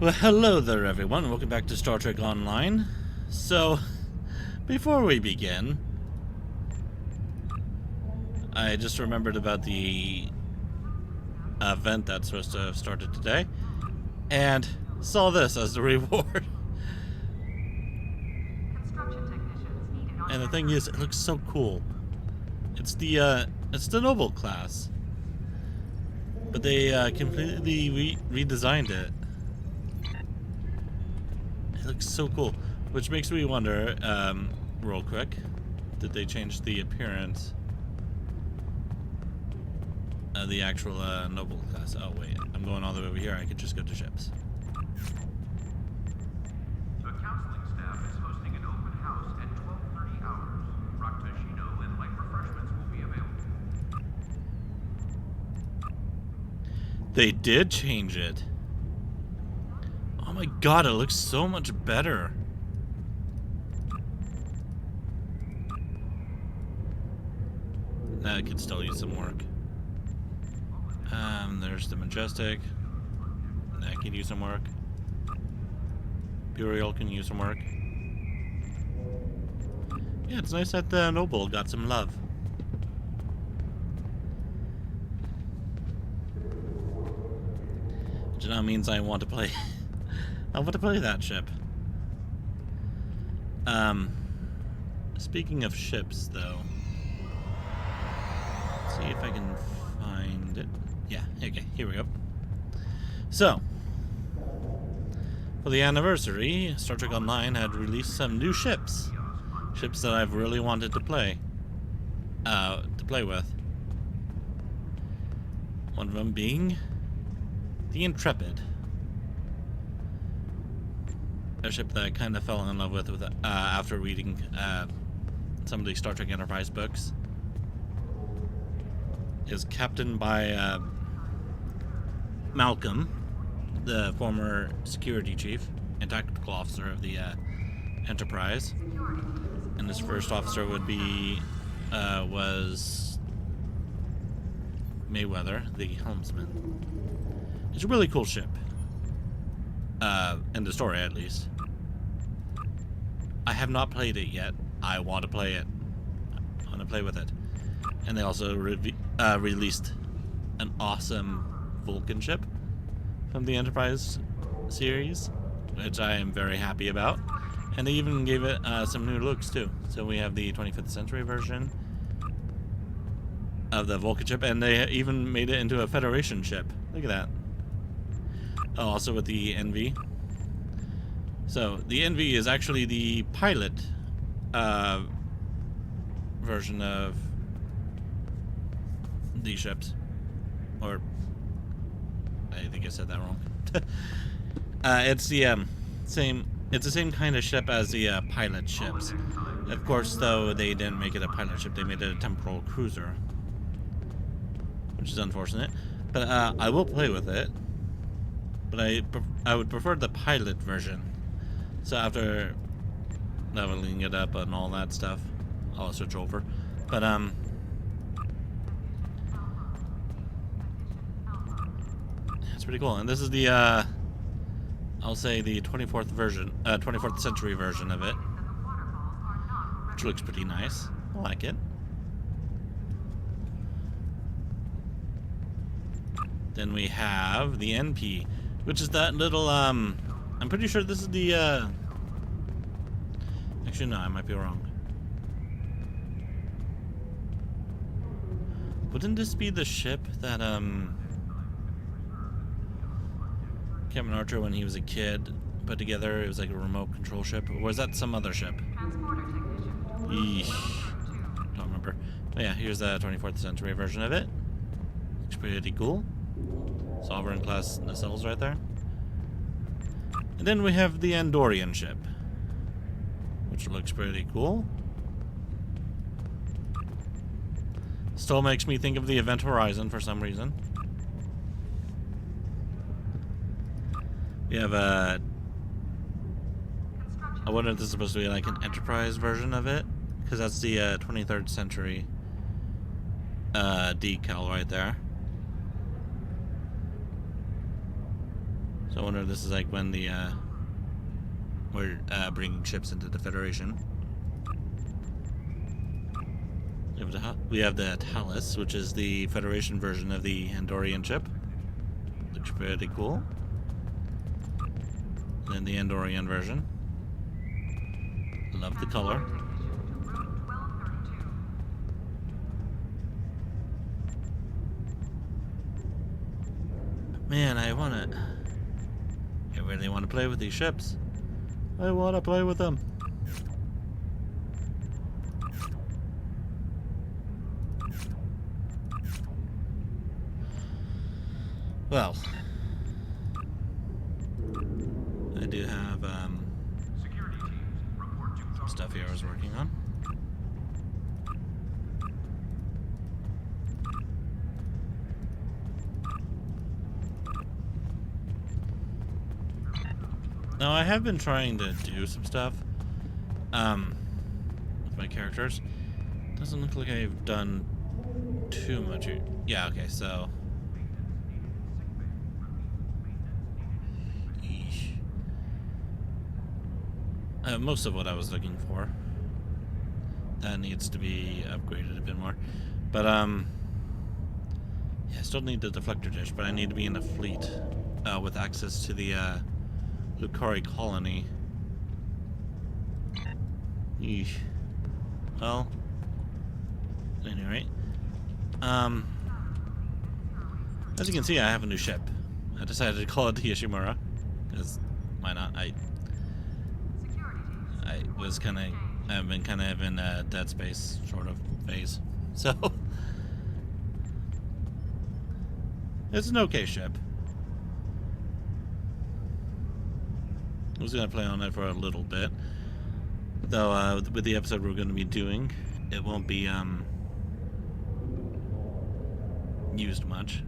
Well, hello there everyone, welcome back to Star Trek Online. So, before we begin, I just remembered about the event that's supposed to have started today, and saw this as the reward. And the thing is, it looks so cool. It's the Noble class, but they completely redesigned it. It looks so cool, which makes me wonder, real quick, did they change the appearance of the actual Noble class? Oh wait, I'm going all the way over here. I could just go to ships. The counseling staff is hosting an open house at 12:30 hours. Raktoshino and light refreshments will be available. They did change it. Oh my god, it looks so much better. That could still use some work. There's the Majestic. That could use some work. Byrnjolf can use some work. Yeah, it's nice that the Noble got some love. Which now means I want to play. I want to play that ship. Speaking of ships, though, let's see if I can find it. Yeah, okay, here we go. So, for the anniversary, Star Trek Online had released some new ships. Ships that I've really wanted to play with. One of them being the Intrepid. A ship that I kind of fell in love with after reading some of the Star Trek Enterprise books. Is captained by Malcolm, the former security chief and tactical officer of the Enterprise. And his first officer would be was Mayweather, the helmsman. It's a really cool ship. In the story, at least. I have not played it yet. I want to play it. I want to play with it. And they also released an awesome Vulcan ship from the Enterprise series, which I am very happy about. And they even gave it some new looks, too. So we have the 25th century version of the Vulcan ship, and they even made it into a Federation ship. Look at that. Oh, also with the NV. So, the NV is actually the pilot version of these ships. Or, I think I said that wrong. It's the same kind of ship as the pilot ships. Of course, though, they didn't make it a pilot ship. They made it a temporal cruiser, which is unfortunate. But I will play with it. But I would prefer the pilot version. So after leveling it up and all that stuff, I'll switch over. But it's pretty cool. And this is the I'll say the 24th century version of it, which looks pretty nice. I like it. Then we have the NP, which is that little I'm pretty sure this is the actually no, I might be wrong. Wouldn't this be the ship that Captain Archer, when he was a kid, put together? It was like a remote control ship, or was that some other ship? Eesh. Don't remember. But yeah, here's the 24th century version of it. Looks pretty cool. Sovereign class nacelles right there. And then we have the Andorian ship, which looks pretty cool. Still makes me think of the Event Horizon for some reason. We have I wonder if this is supposed to be like an Enterprise version of it, because that's the 23rd century decal right there. So I wonder if this is like when the we're bringing ships into the Federation. We have the Talus, which is the Federation version of the Andorian ship. Looks pretty cool. And then the Andorian version. Love the color. Man, I really want to play with these ships. I want to play with them. Well, I do have some stuff here I was working on. Now, I have been trying to do some stuff with my characters. Doesn't look like I've done too much. Yeah, okay, so... most of what I was looking for. That needs to be upgraded a bit more. But, yeah, I still need the deflector dish, but I need to be in a fleet with access to the Lucari colony. Eesh. Well, at any rate, as you can see, I have a new ship. I decided to call it the Ishimura, because why not? I've been kind of in a Dead Space sort of phase, so it's an okay ship. I was gonna play on it for a little bit, though. With the episode we're going to be doing, it won't be used much.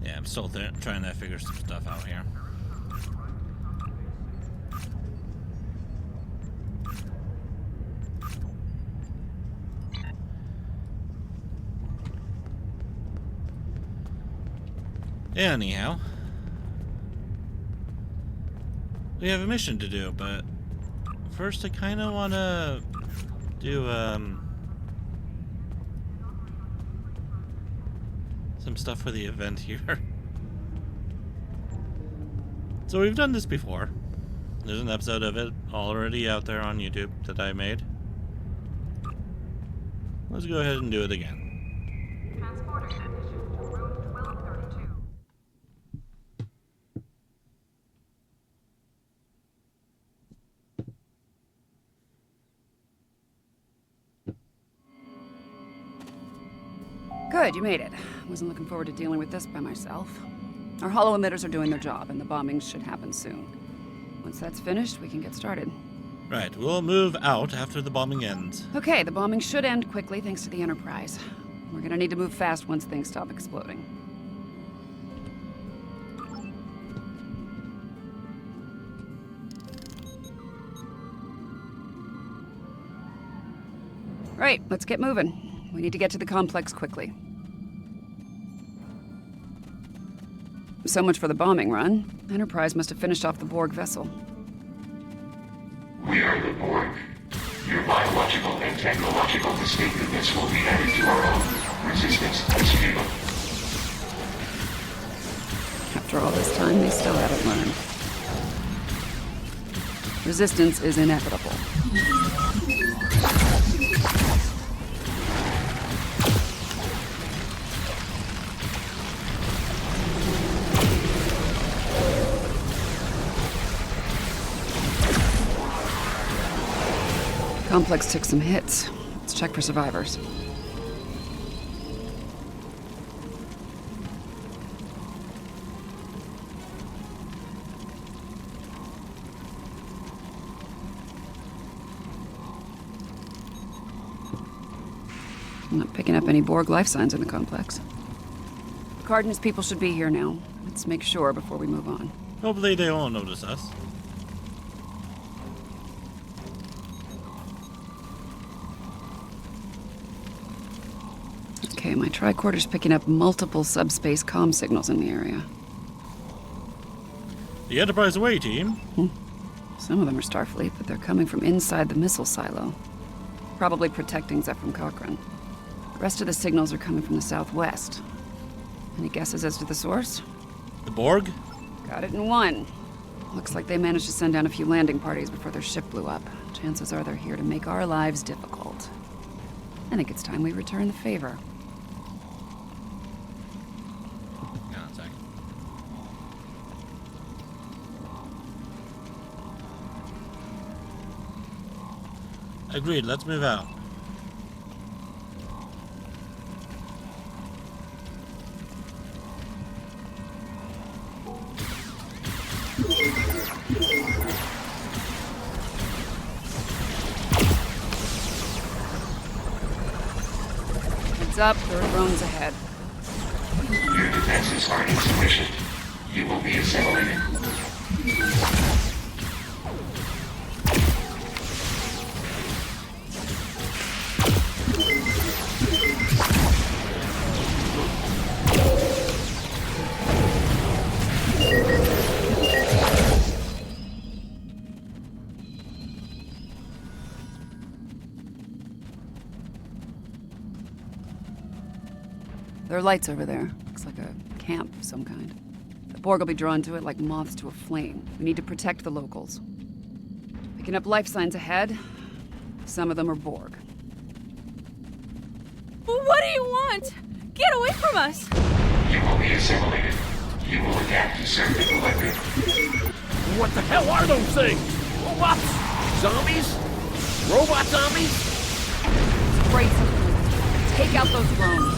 Yeah, I'm still trying to figure some stuff out here. Anyhow, we have a mission to do, but first I kind of want to do some stuff for the event here. So we've done this before. There's an episode of it already out there on YouTube that I made. Let's go ahead and do it again. Transporter condition to room 1232. Good, you made it. Wasn't looking forward to dealing with this by myself. Our hollow emitters are doing their job, and the bombings should happen soon. Once that's finished, we can get started. Right, we'll move out after the bombing ends. Okay, the bombing should end quickly thanks to the Enterprise. We're gonna need to move fast once things stop exploding. Right, let's get moving. We need to get to the complex quickly. So much for the bombing run. Enterprise must have finished off the Borg vessel. We are the Borg. Your biological and technological distinctiveness will be added to our own. Resistance is futile. After all this time, they still haven't learned. Resistance is inevitable. Complex took some hits. Let's check for survivors. I'm not picking up any Borg life signs in the complex. Picard and his people should be here now. Let's make sure before we move on. Hopefully they won't notice us. Okay, my tricorder's picking up multiple subspace comm signals in the area. The Enterprise away, team. Some of them are Starfleet, but they're coming from inside the missile silo. Probably protecting Zephyr Cochrane. The rest of the signals are coming from the southwest. Any guesses as to the source? The Borg? Got it in one. Looks like they managed to send down a few landing parties before their ship blew up. Chances are they're here to make our lives difficult. I think it's time we return the favor. Hang on a second. Agreed, let's move out. Heads up, there are drones ahead. Your defenses are insufficient. You will be assimilated. There are lights over there. Looks like a camp of some kind. The Borg will be drawn to it like moths to a flame. We need to protect the locals. Picking up life signs ahead. Some of them are Borg. What do you want? Get away from us! You will be assimilated. You will adapt to serve the collective. What the hell are those things? Robots? Zombies? Robot zombies? Spray something. Take out those drones.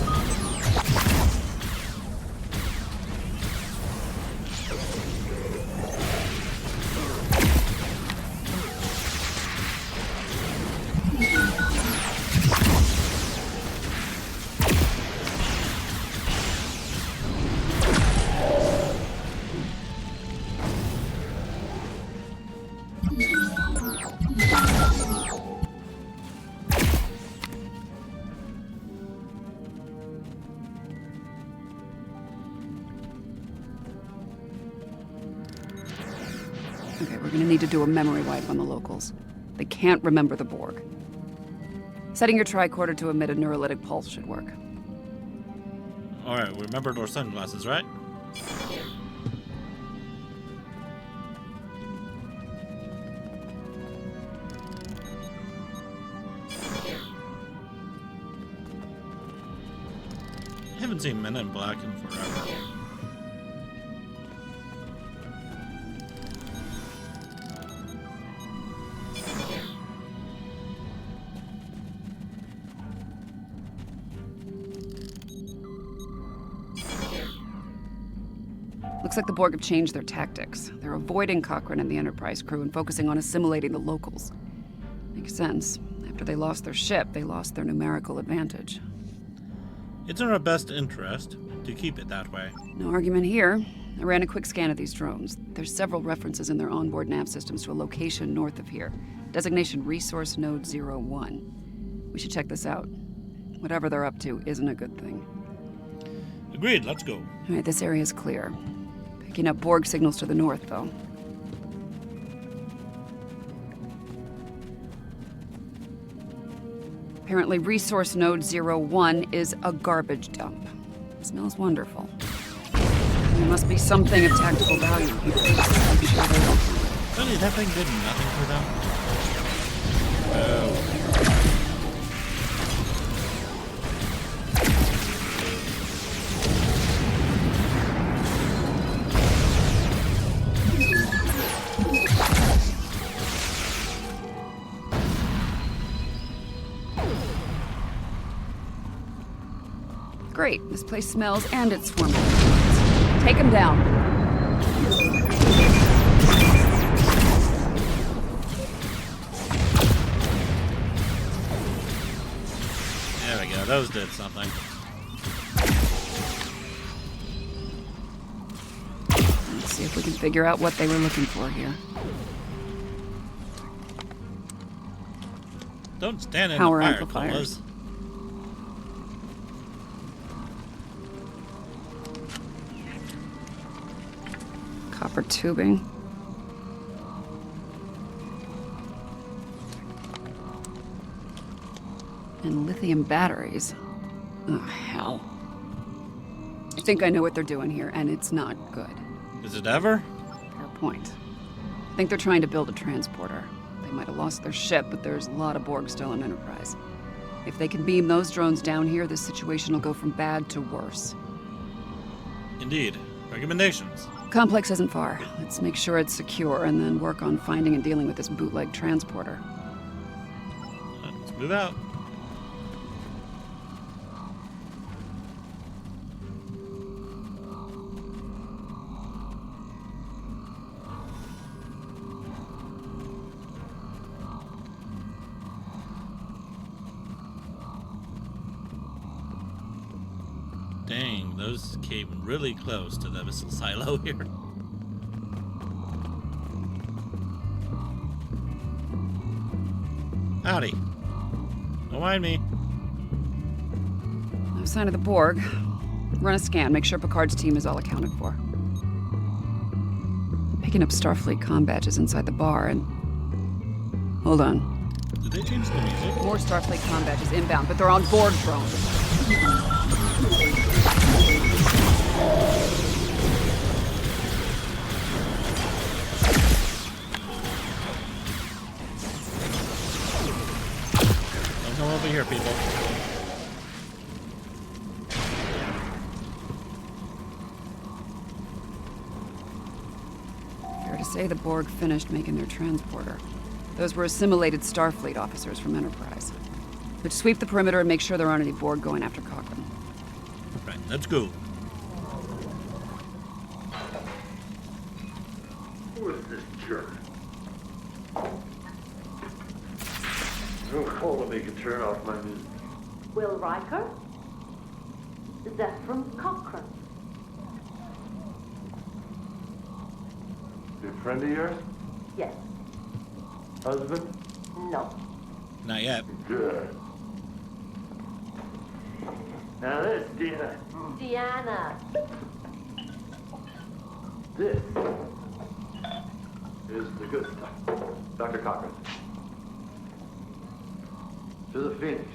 Okay, we're gonna need to do a memory wipe on the locals. They can't remember the Borg. Setting your tricorder to emit a neurolytic pulse should work. Alright, we remembered our sunglasses, right? Haven't seen Men in Black in forever. Looks like the Borg have changed their tactics. They're avoiding Cochrane and the Enterprise crew and focusing on assimilating the locals. Makes sense. After they lost their ship, they lost their numerical advantage. It's in our best interest to keep it that way. No argument here. I ran a quick scan of these drones. There's several references in their onboard nav systems to a location north of here. Designation Resource Node 01. We should check this out. Whatever they're up to isn't a good thing. Agreed, let's go. All right, this area is clear. Picking up Borg signals to the north, though. Apparently, Resource Node 01 is a garbage dump. It smells wonderful. There must be something of tactical value here. I'm sure they don't. Really, that thing did nothing for them? Oh. Great. This place smells and it's swarming. Take him down. There we go. Yeah, those did something. Let's see if we can figure out what they were looking for here. Don't stand in Power the fire, amplifiers. fellas. Copper tubing. And lithium batteries. Oh, hell. I think I know what they're doing here, and it's not good. Is it ever? Fair point. I think they're trying to build a transporter. They might have lost their ship, but there's a lot of Borg still in Enterprise. If they can beam those drones down here, this situation will go from bad to worse. Indeed. Recommendations. Complex isn't far. Let's make sure it's secure, and then work on finding and dealing with this bootleg transporter. Let's move out. Dang, those came really close to the missile silo here. Howdy. Don't mind me. No sign of the Borg. Run a scan, make sure Picard's team is all accounted for. Picking up Starfleet comm badges inside the bar and... Hold on. Did they change the music? More Starfleet comm badges inbound, but they're on Borg drones. Don't come over here, people. Fair to say the Borg finished making their transporter. Those were assimilated Starfleet officers from Enterprise. But sweep the perimeter and make sure there aren't any Borg going after Cochrane. Right, let's go. Who is this jerk? Don't call me can turn off my music. Will Riker? That's from Cochrane. Good friend of yours? Yes. Husband? No. Not yet. Good. Now this, Dina. Deanna. This is the good stuff. Dr. Cochrane. To the Phoenix.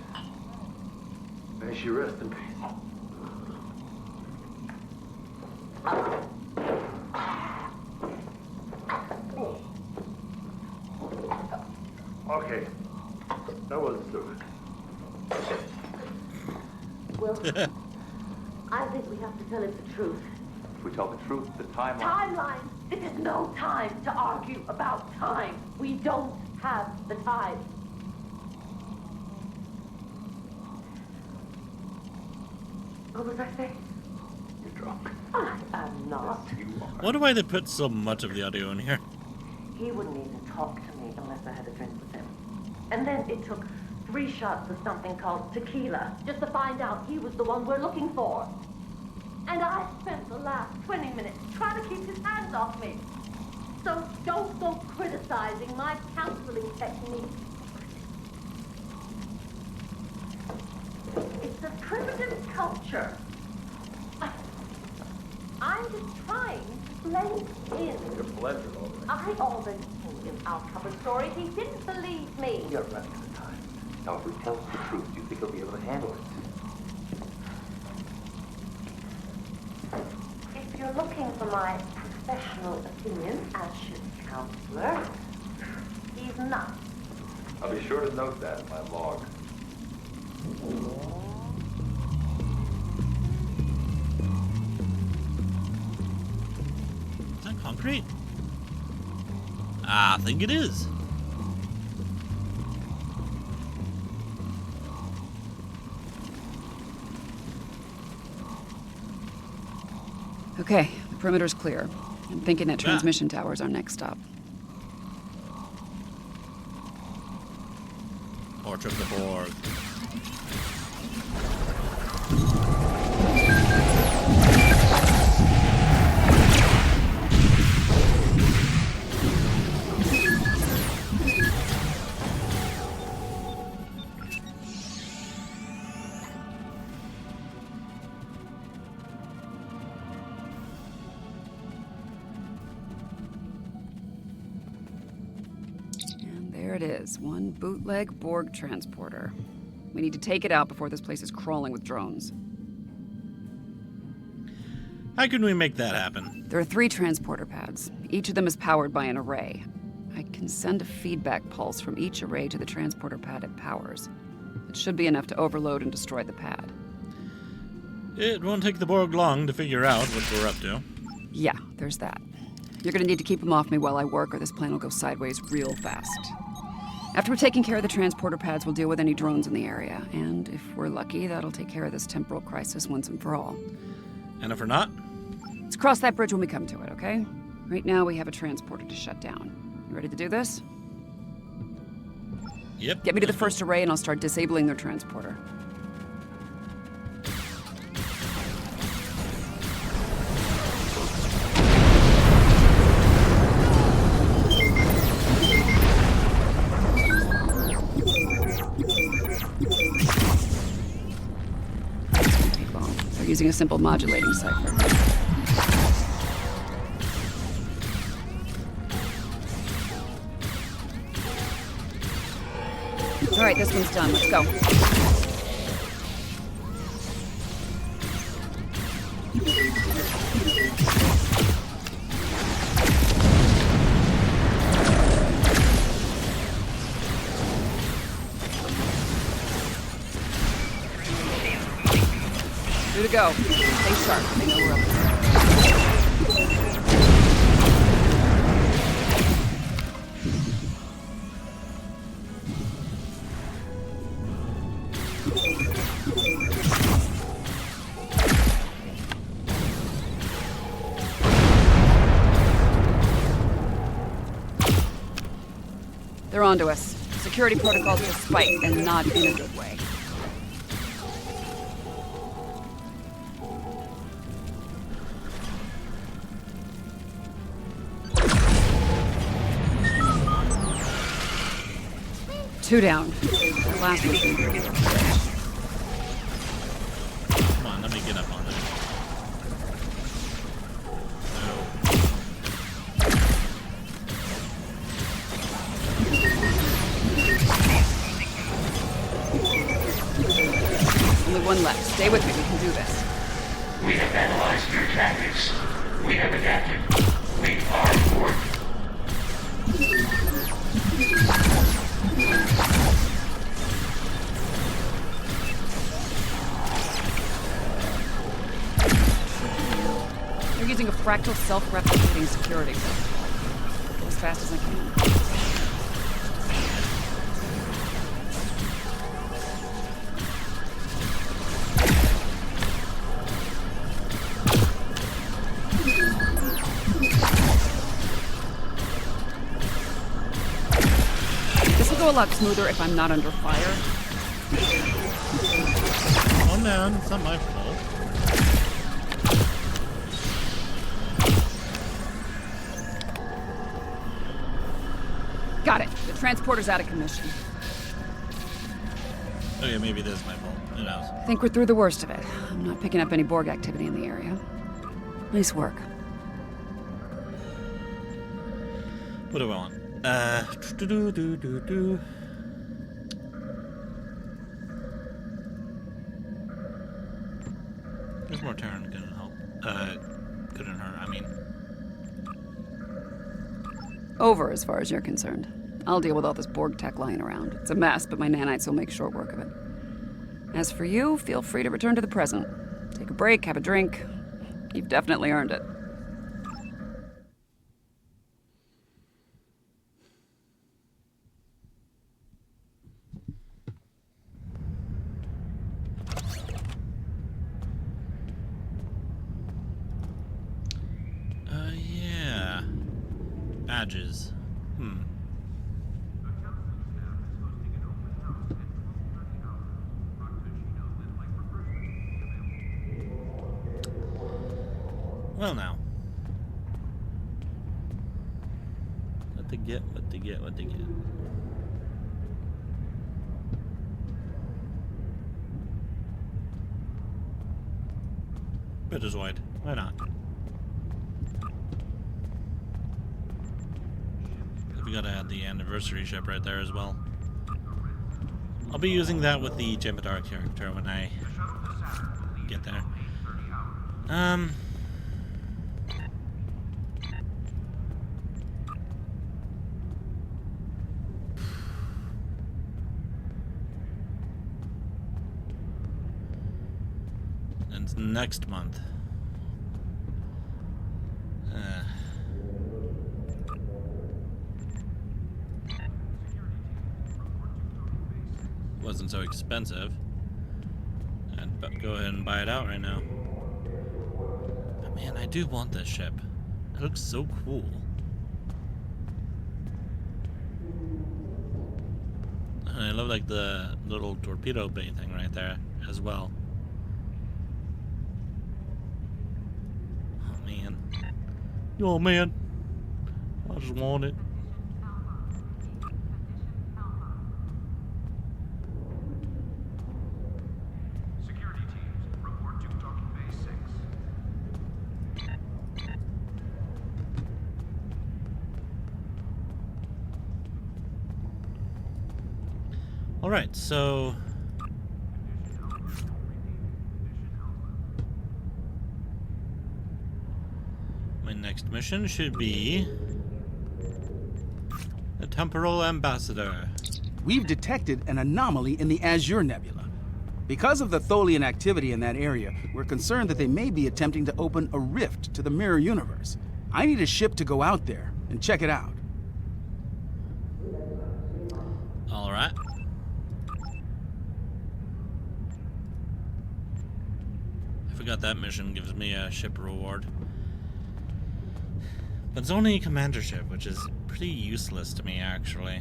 May she rest in peace. Okay. That wasn't so good. Will, I think we have to tell him the truth. If we tell the truth, the timeline... Timeline! This is no time to argue about time. We don't have the time. What was I saying? You're drunk. I am not. Yes, you are. Wonder why they put so much of the audio in here. He wouldn't even talk to me unless I had a drink with him. And then it took 3 shots of something called tequila just to find out he was the one we're looking for. And I spent the last 20 minutes trying to keep his hands off me. So don't go criticizing my counseling technique. It's a primitive culture. I'm just trying to blend in. You're blended already. I already told him our cover story. He didn't believe me. You're running out of time. Now, if we tell him the truth, do you think he'll be able to handle it? If you're looking for my professional opinion as ship counselor, he's not. I'll be sure to note that in my log. Is that concrete? I think it is. Okay, the perimeter's clear. I'm thinking that transmission tower is our next stop. Torch of the Borg. it is. One bootleg Borg transporter. We need to take it out before this place is crawling with drones. How can we make that happen? There are 3 transporter pads. Each of them is powered by an array. I can send a feedback pulse from each array to the transporter pad it powers. It should be enough to overload and destroy the pad. It won't take the Borg long to figure out what we're up to. Yeah, there's that. You're gonna need to keep them off me while I work, or this plan will go sideways real fast. After we're taking care of the transporter pads, we'll deal with any drones in the area. And if we're lucky, that'll take care of this temporal crisis once and for all. And if we're not? Let's cross that bridge when we come to it, okay? Right now, we have a transporter to shut down. You ready to do this? Yep. Get me to the first array and I'll start disabling their transporter. They're using a simple modulating cipher. All right, this one's done. Let's go. Two to go. Stay sharp. They know we're up there. They're onto us. Security protocols will spike, and not in a good way. Two down. That last one's gonna be a real bitch. Come on, let me get up on that. Only one left. Stay with me. We can do this. We have analyzed your tactics. We have adapted. We are Borg. They're using a fractal self-replicating security system. Go as fast as I can. This will go a lot smoother if I'm not under fire. Oh man, it's not my fault. Got it. The transporter's out of commission. Oh yeah, maybe this is my fault. Who knows? I think we're through the worst of it. I'm not picking up any Borg activity in the area. Nice work. What do I want? Do. There's more turn. Couldn't help. Couldn't hurt. I mean, Over as far as you're concerned. I'll deal with all this Borg tech lying around. It's a mess, but my nanites will make short work of it. As for you, feel free to return to the present. Take a break, have a drink. You've definitely earned it. yeah. Badges. The counseling staff is hosting an open house at 12:30 hours. Rock-Tushino and light refreshments will be available. Well now. What to get, what to get, what to get. Betazoid. Why not? We gotta add the anniversary ship right there as well. I'll be using that with the Temporal character when I get there. It's next month. Wasn't so expensive. I'd go ahead and buy it out right now. But man, I do want this ship. It looks so cool. And I love like the little torpedo bay thing right there as well. Oh man. Oh man. I just want it. Security teams, report to docking bay 6. Alright, so my next mission should be the Temporal Ambassador. We've detected an anomaly in the Azure Nebula. Because of the Tholian activity in that area, we're concerned that they may be attempting to open a rift to the mirror universe. I need a ship to go out there and check it out. Alright. I forgot that mission gives me a ship reward. But it's only a commander ship, which is pretty useless to me, actually.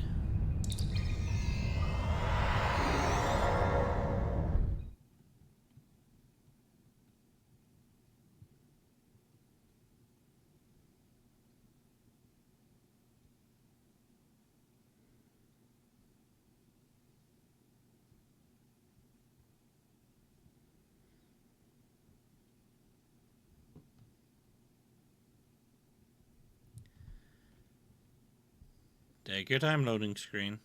Take your time, loading screen.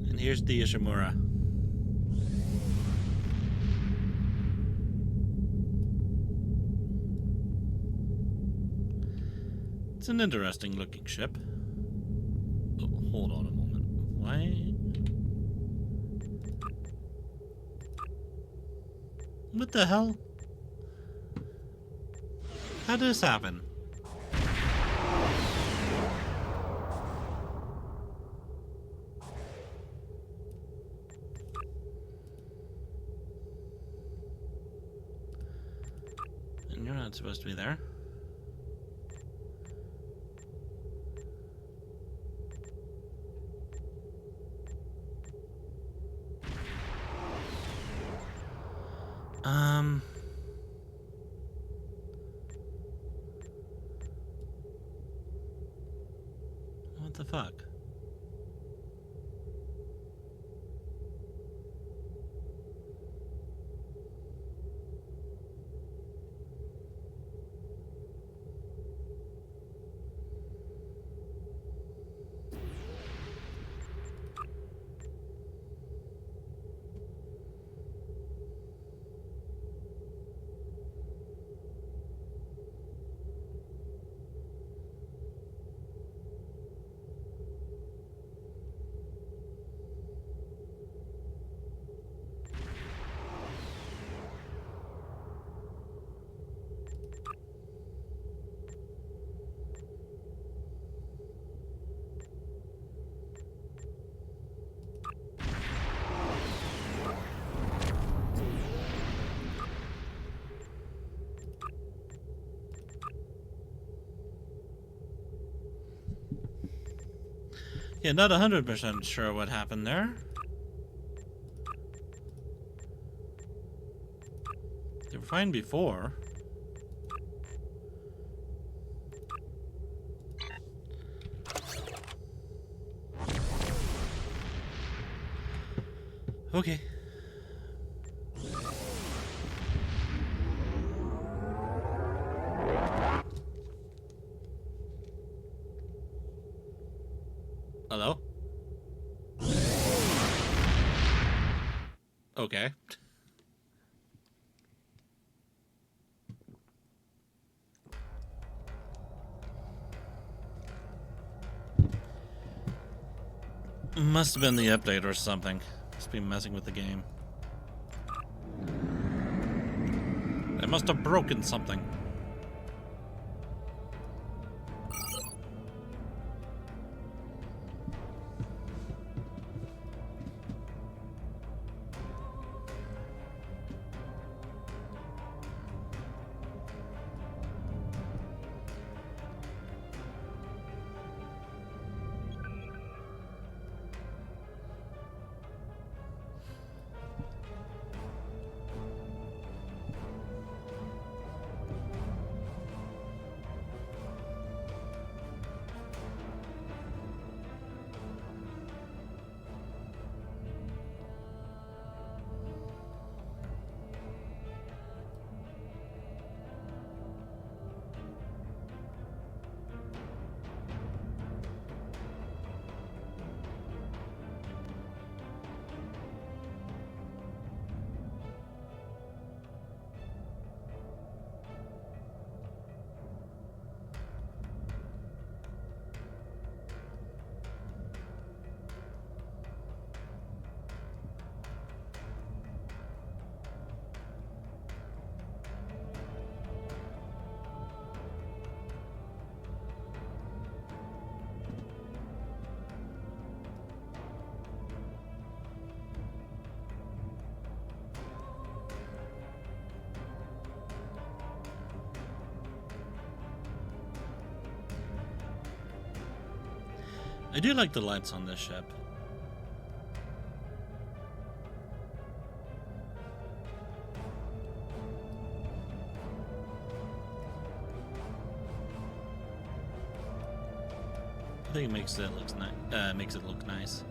And here's the Ishimura. It's an interesting looking ship. Oh, hold on a moment. Why? What the hell? How did this happen? And you're not supposed to be there. What the fuck? Yeah, not 100% sure what happened there. fine before. Okay. Hello? Okay. Must have been the update or something. Must be messing with the game. They must have broken something. I do like the lights on this ship. I think it makes it look nice.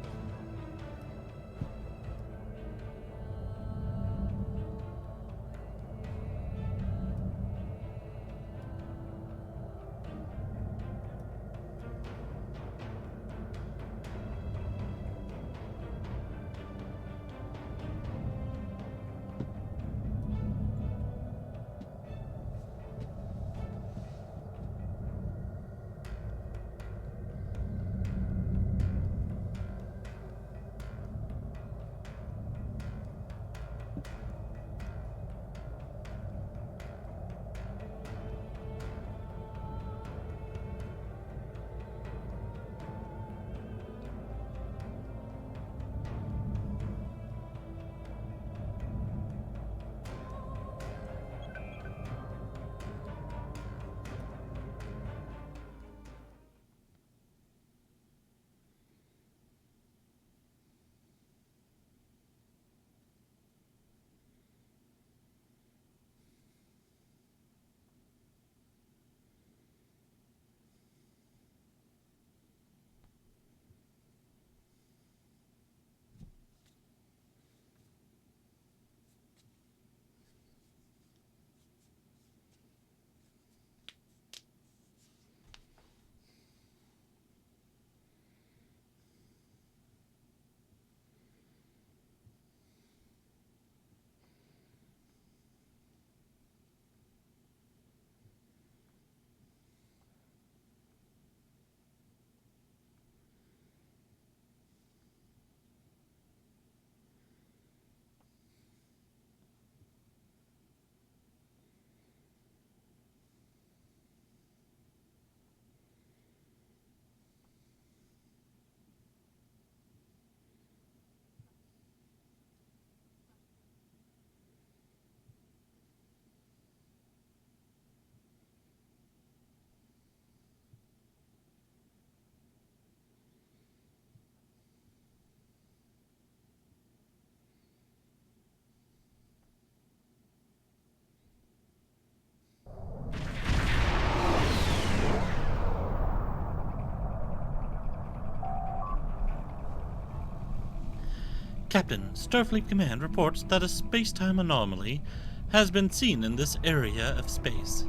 Captain, Starfleet Command reports that a space-time anomaly has been seen in this area of space.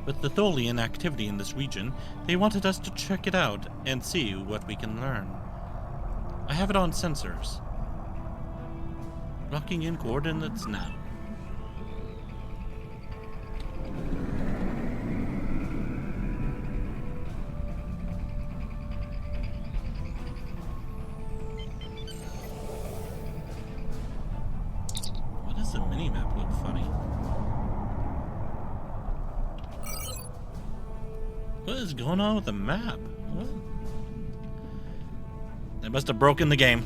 With the Tholian activity in this region, they wanted us to check it out and see what we can learn. I have it on sensors. Locking in coordinates now. Why does the minimap look funny? What is going on with the map? What? They must have broken the game.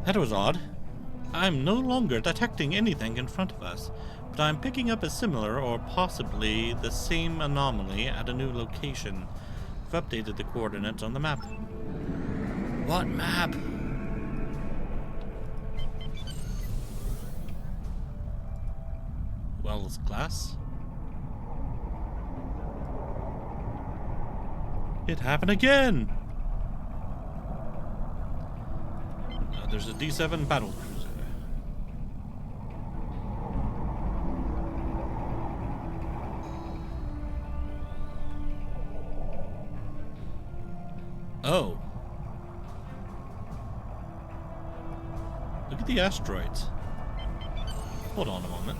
That was odd. I'm no longer detecting anything in front of us, but I'm picking up a similar or possibly the same anomaly at a new location. I've updated the coordinates on the map. What map? Wells glass? It happened again! There's a D7 battle cruiser. Oh. Look at the asteroids. Hold on a moment.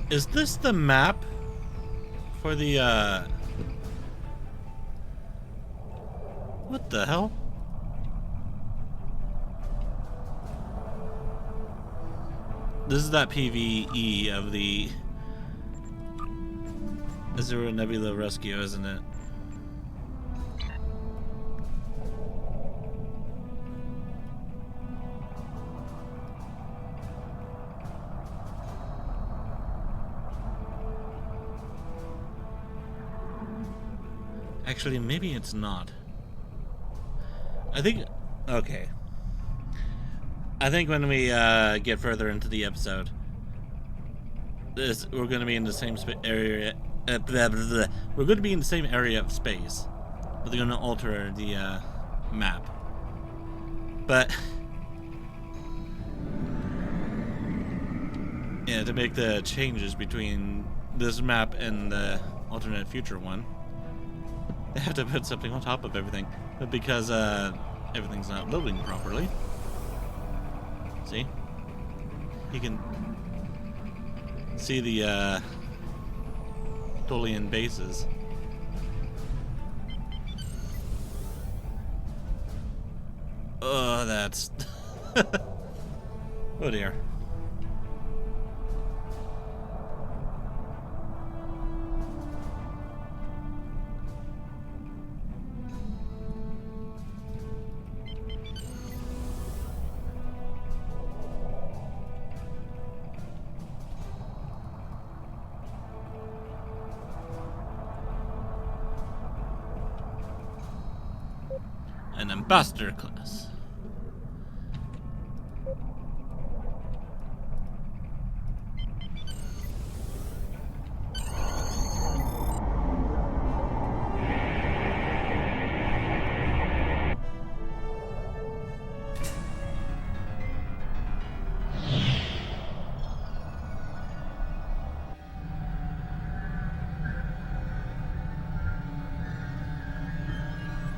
Is this the map for the, what the hell? This is that PvE of the Zero Nebula Rescue, isn't it? Actually, maybe it's not. I think... Okay. I think when we get further into the episode, we're going to be in the same area... We're going to be in the same area of space. But they're going to alter the map. But... yeah, to make the changes between this map and the alternate future one, they have to put something on top of everything. But because everything's not loading properly, see? You can see the Tholian bases. Oh, that's... oh dear. An ambassador class.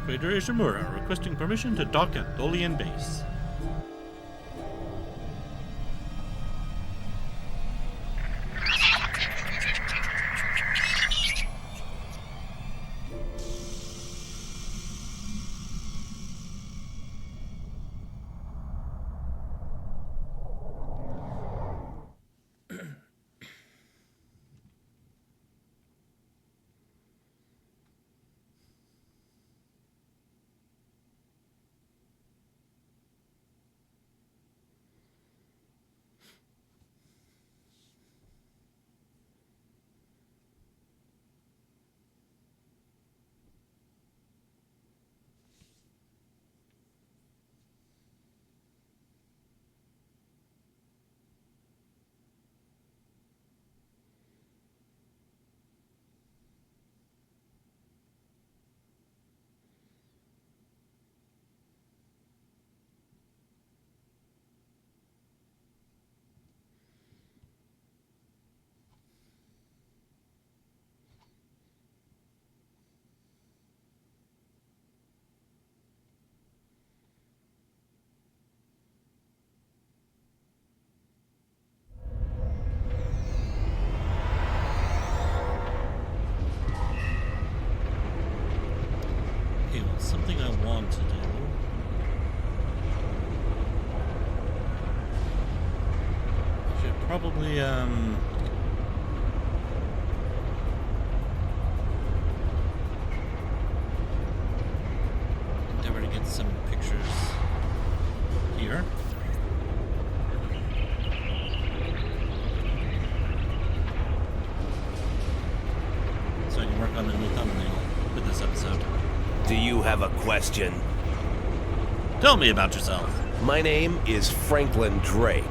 Trader Ishimura requesting permission to dock at Tholian base. probably, endeavor to get some pictures here. So I can work on a new thumbnail with this episode. Do you have a question? Tell me about yourself. My name is Franklin Drake.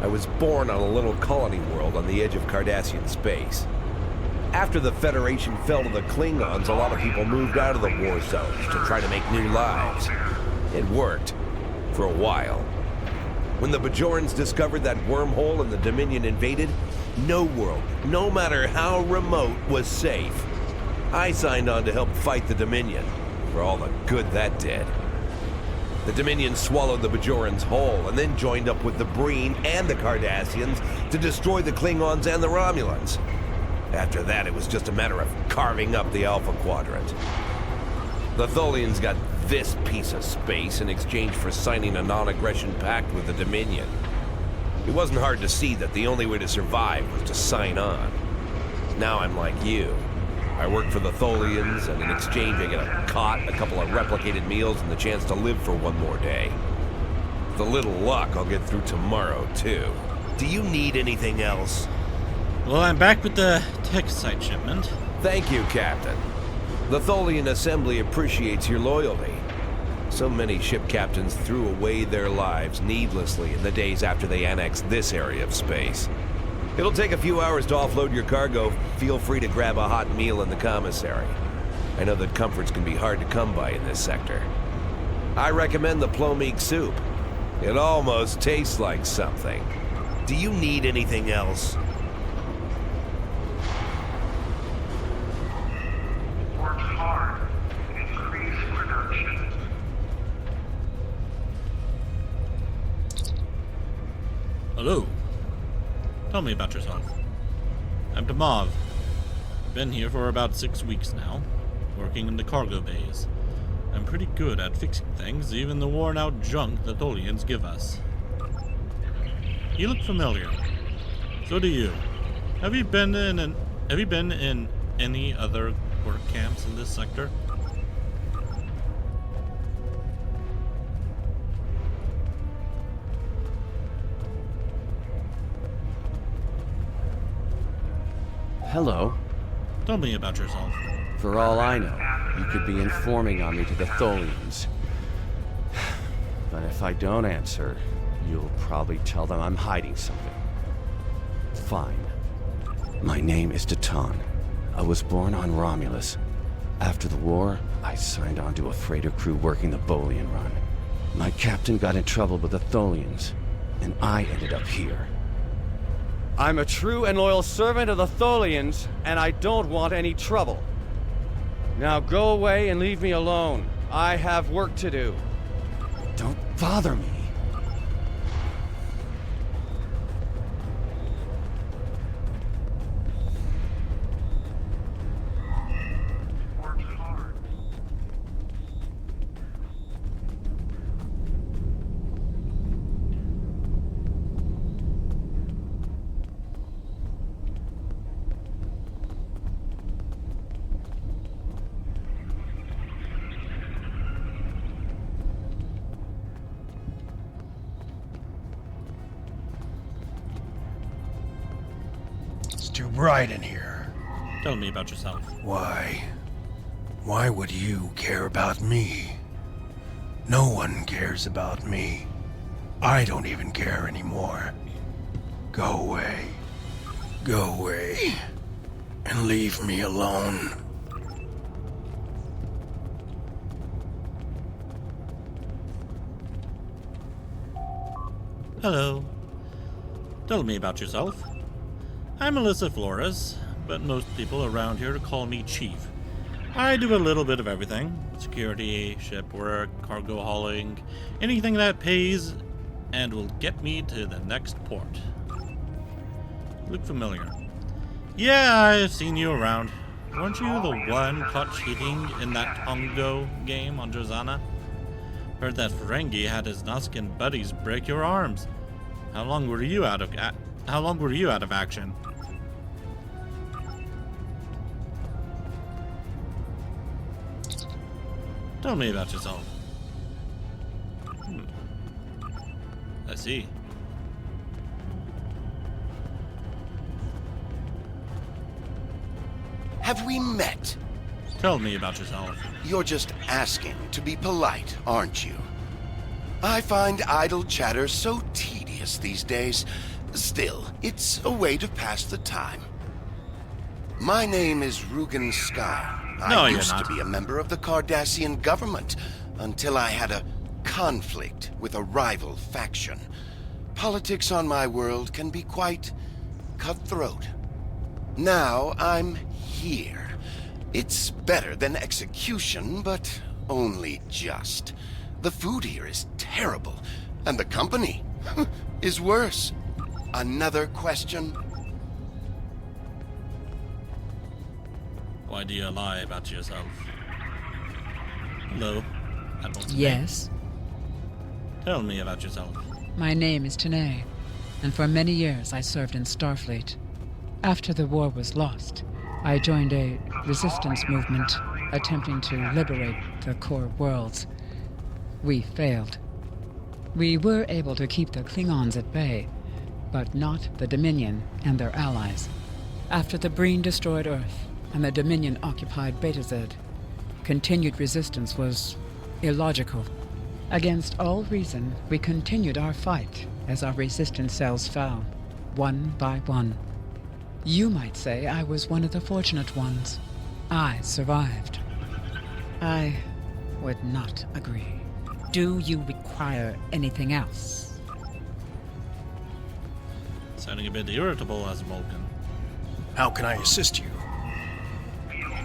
I was born on a little colony world on the edge of Cardassian space. After the Federation fell to the Klingons, a lot of people moved out of the war zones to try to make new lives. It worked. For a while. When the Bajorans discovered that wormhole and the Dominion invaded, no world, no matter how remote, was safe. I signed on to help fight the Dominion, for all the good that did. The Dominion swallowed the Bajorans whole, and then joined up with the Breen and the Cardassians to destroy the Klingons and the Romulans. After that, it was just a matter of carving up the Alpha Quadrant. The Tholians got this piece of space in exchange for signing a non-aggression pact with the Dominion. It wasn't hard to see that the only way to survive was to sign on. Now I'm like you. I work for the Tholians, and in exchange I get a cot, a couple of replicated meals, and the chance to live for one more day. With a little luck, I'll get through tomorrow, too. Do you need anything else? Well, I'm back with the tech site shipment. Thank you, Captain. The Tholian Assembly appreciates your loyalty. So many ship captains threw away their lives needlessly in the days after they annexed this area of space. It'll take a few hours to offload your cargo. Feel free to grab a hot meal in the commissary. I know that comforts can be hard to come by in this sector. I recommend the plomeek soup. It almost tastes like something. Do you need anything else? Work hard. Increase production. Hello. Tell me about yourself. I'm Tomav. Been here for about 6 weeks now, working in the cargo bays. I'm pretty good at fixing things, even the worn-out junk the Tholians give us. You look familiar. So do you. Have you been in any other work camps in this sector? Hello. Tell me about yourself. For all I know, you could be informing on me to the Tholians. But if I don't answer, you'll probably tell them I'm hiding something. Fine. My name is Tatan. I was born on Romulus. After the war, I signed on to a freighter crew working the Bolian run. My captain got in trouble with the Tholians, and I ended up here. I'm a true and loyal servant of the Tholians, and I don't want any trouble. Now go away and leave me alone. I have work to do. Don't bother me. Work hard. It's too bright in here. Tell me about yourself. Why? Why would you care about me? No one cares about me. I don't even care anymore. Go away. Go away. And leave me alone. Hello. Tell me about yourself. I'm Melissa Flores, but most people around here call me Chief. I do a little bit of everything. Security, ship work, cargo hauling, anything that pays and will get me to the next port. Look familiar. Yeah, I've seen you around. Weren't you the one caught cheating in that Tongo game on Jozana? Heard that Ferengi had his Nazcan buddies break your arms. How long were you out of How long were you out of action? Tell me about yourself. I see. Have we met? Tell me about yourself. You're just asking to be polite, aren't you? I find idle chatter so tedious these days. Still, it's a way to pass the time. My name is Rugen Sky. No, I you're used not. to be a member of the Cardassian government until I had a conflict with a rival faction. Politics on my world can be quite cutthroat. Now I'm here. It's better than execution, but only just. The food here is terrible, and the company is worse. Another question? Why do you lie about yourself? Hello, Admiral Tanae. Yes, Tell me about yourself. my name is Tanae, and for many years I served in Starfleet. After the war was lost, I joined a resistance movement attempting to liberate the core worlds. We failed. We were able to keep the Klingons at bay, but not the Dominion and their allies. After the Breen destroyed Earth and the Dominion occupied Betazed, continued resistance was illogical. Against all reason, we continued our fight as our resistance cells fell, one by one. You might say I was one of the fortunate ones. I survived. I would not agree. Do you require anything else? Sounding a bit irritable as a Vulcan. How can I assist you?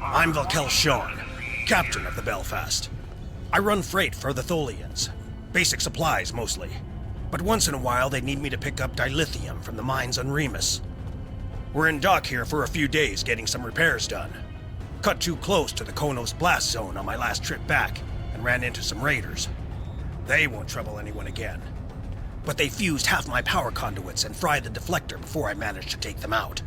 I'm Valkel Sean, captain of the Belfast. I run freight for the Tholians. Basic supplies, mostly. But once in a while, they need me to pick up dilithium from the mines on Remus. We're in dock here for a few days getting some repairs done. Cut too close to the Konos blast zone on my last trip back, and ran into some raiders. They won't trouble anyone again. But they fused half my power conduits and fried the deflector before I managed to take them out.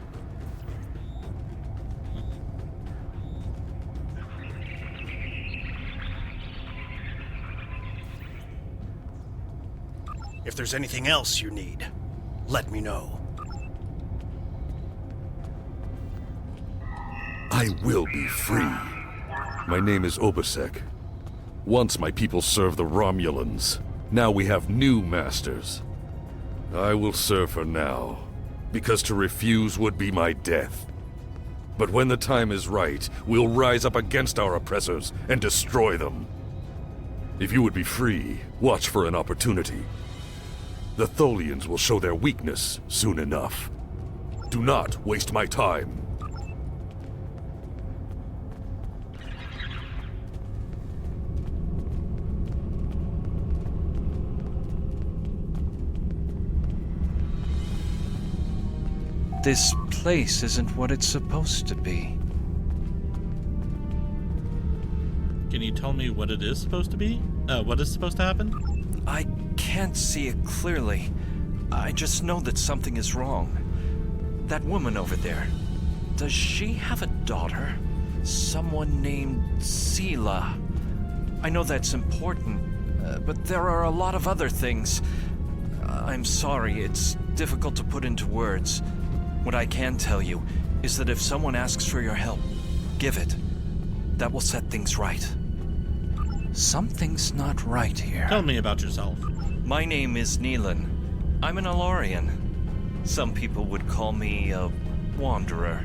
If there's anything else you need, let me know. I will be free. My name is Obasek. Once my people served the Romulans. Now we have new masters. I will serve for now, because to refuse would be my death. But when the time is right, we'll rise up against our oppressors and destroy them. If you would be free, watch for an opportunity. The Tholians will show their weakness soon enough. Do not waste my time. This place isn't what it's supposed to be. Can you tell me what it is supposed to be? What is supposed to happen? I can't see it clearly. I just know that something is wrong. That woman over there, does she have a daughter? Someone named Sela. I know that's important, but there are a lot of other things. I'm sorry, it's difficult to put into words. What I can tell you is that if someone asks for your help, give it. That will set things right. Something's not right here. Tell me about yourself. My name is Neelan. I'm an Alorian. Some people would call me a wanderer.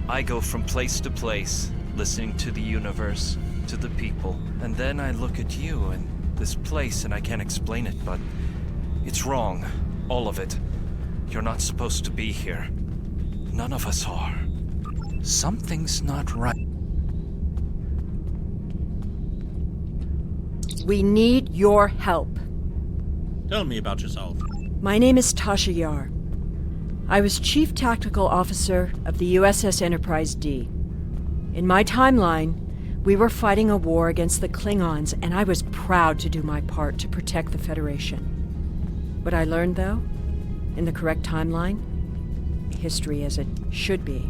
I go from place to place, listening to the universe, to the people, and then I look at you and this place and I can't explain it, but it's wrong. All of it. You're not supposed to be here. None of us are. Something's not right. We need your help. Tell me about yourself. My name is Tasha Yar. I was Chief Tactical Officer of the USS Enterprise D. In my timeline, we were fighting a war against the Klingons, and I was proud to do my part to protect the Federation. What I learned, though? in the correct timeline, history as it should be,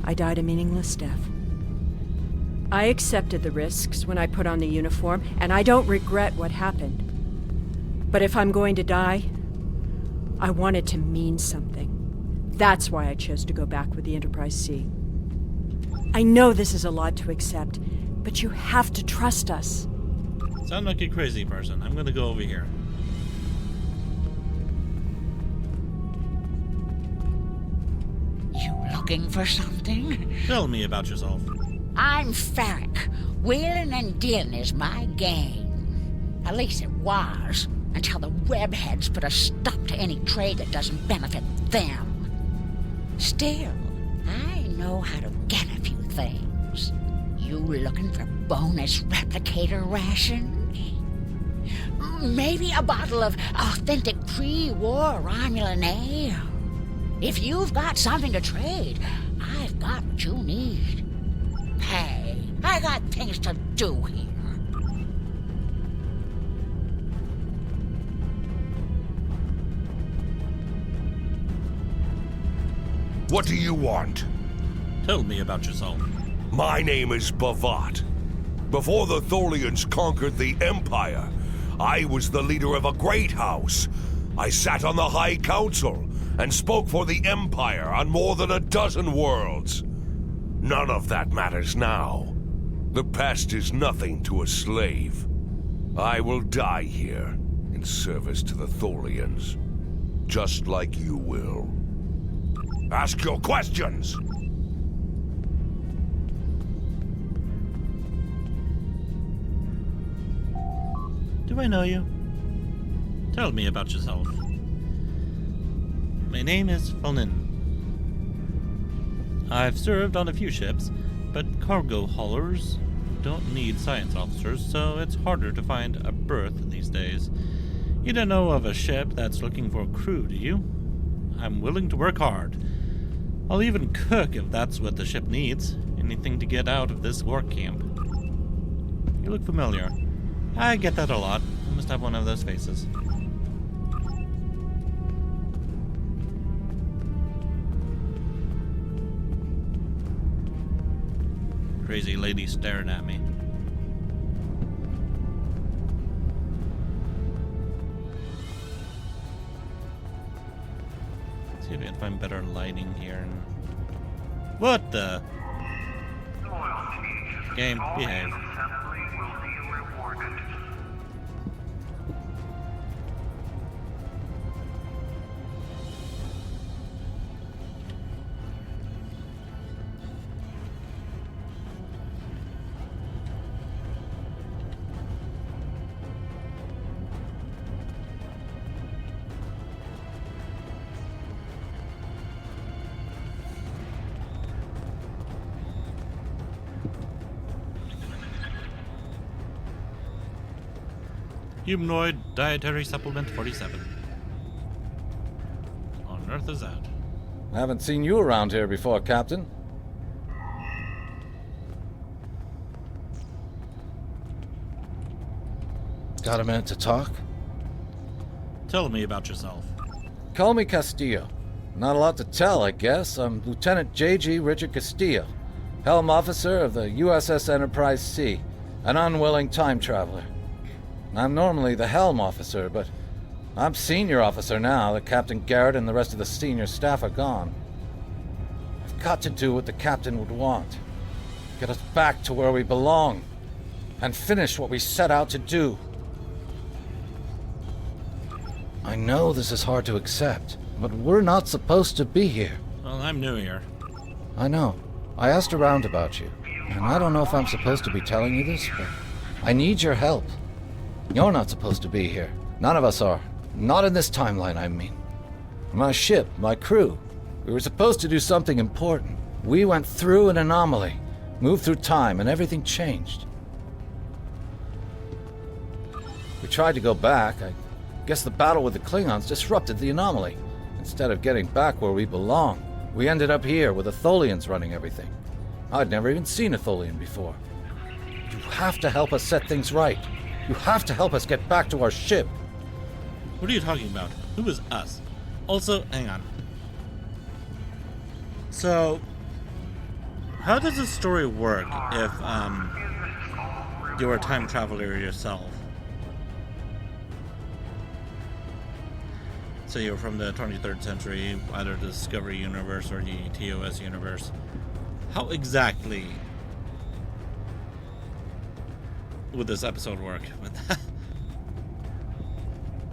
I died a meaningless death. I accepted the risks when I put on the uniform, and I don't regret what happened. But if I'm going to die, I want it to mean something. That's why I chose to go back with the Enterprise C. I know this is a lot to accept, but you have to trust us. Sound like a crazy person. I'm gonna go over here. You looking for something? Tell me about yourself. I'm Farrick. Wheeling and dealing is my game. At least it was, until the webheads put a stop to any trade that doesn't benefit them. Still, I know how to get a few things. You looking for bonus replicator rations? Maybe a bottle of authentic pre-war Romulan ale? If you've got something to trade, I've got what you need. Hey, I got things to do here. What do you want? Tell me about yourself. My name is Bavat. Before the Tholians conquered the Empire, I was the leader of a great house. I sat on the High Council and spoke for the Empire on more than a dozen worlds. None of that matters now. The past is nothing to a slave. I will die here in service to the Tholians, just like you will. Ask your questions! Do I know you? Tell me about yourself. My name is Fonin. I've served on a few ships, but cargo haulers don't need science officers, so it's harder to find a berth these days. You don't know of a ship that's looking for a crew, do you? I'm willing to work hard. I'll even cook if that's what the ship needs. Anything to get out of this war camp. You look familiar. I get that a lot. I must have one of those faces. Crazy lady staring at me. Let's see if I can find better lighting here. What the? Game, behave. Humanoid dietary supplement 47. On Earth is that? I haven't seen you around here before, Captain. Got a minute to talk? Tell me about yourself. Call me Castillo. Not a lot to tell, I guess. I'm Lieutenant J.G. Richard Castillo, Helm Officer of the USS Enterprise C, an unwilling time traveler. I'm normally the Helm Officer, but I'm Senior Officer now that Captain Garrett and the rest of the senior staff are gone. I've got to do what the Captain would want. Get us back to where we belong, and finish what we set out to do. I know this is hard to accept, but we're not supposed to be here. Well, I'm new here. I know. I asked around about you, and I don't know if I'm supposed to be telling you this, but I need your help. You're not supposed to be here. None of us are. Not in this timeline, I mean. My ship, my crew. We were supposed to do something important. We went through an anomaly, moved through time, and everything changed. We tried to go back. I guess the battle with the Klingons disrupted the anomaly. Instead of getting back where we belong, we ended up here with the Tholians running everything. I'd never even seen a Tholian before. You have to help us set things right. You have to help us get back to our ship. What are you talking about? Who was us? Also, hang on. So, how does this story work if you're a time traveler yourself? So you're from the 23rd century, either the Discovery universe or the TOS universe. How exactly would this episode work with that?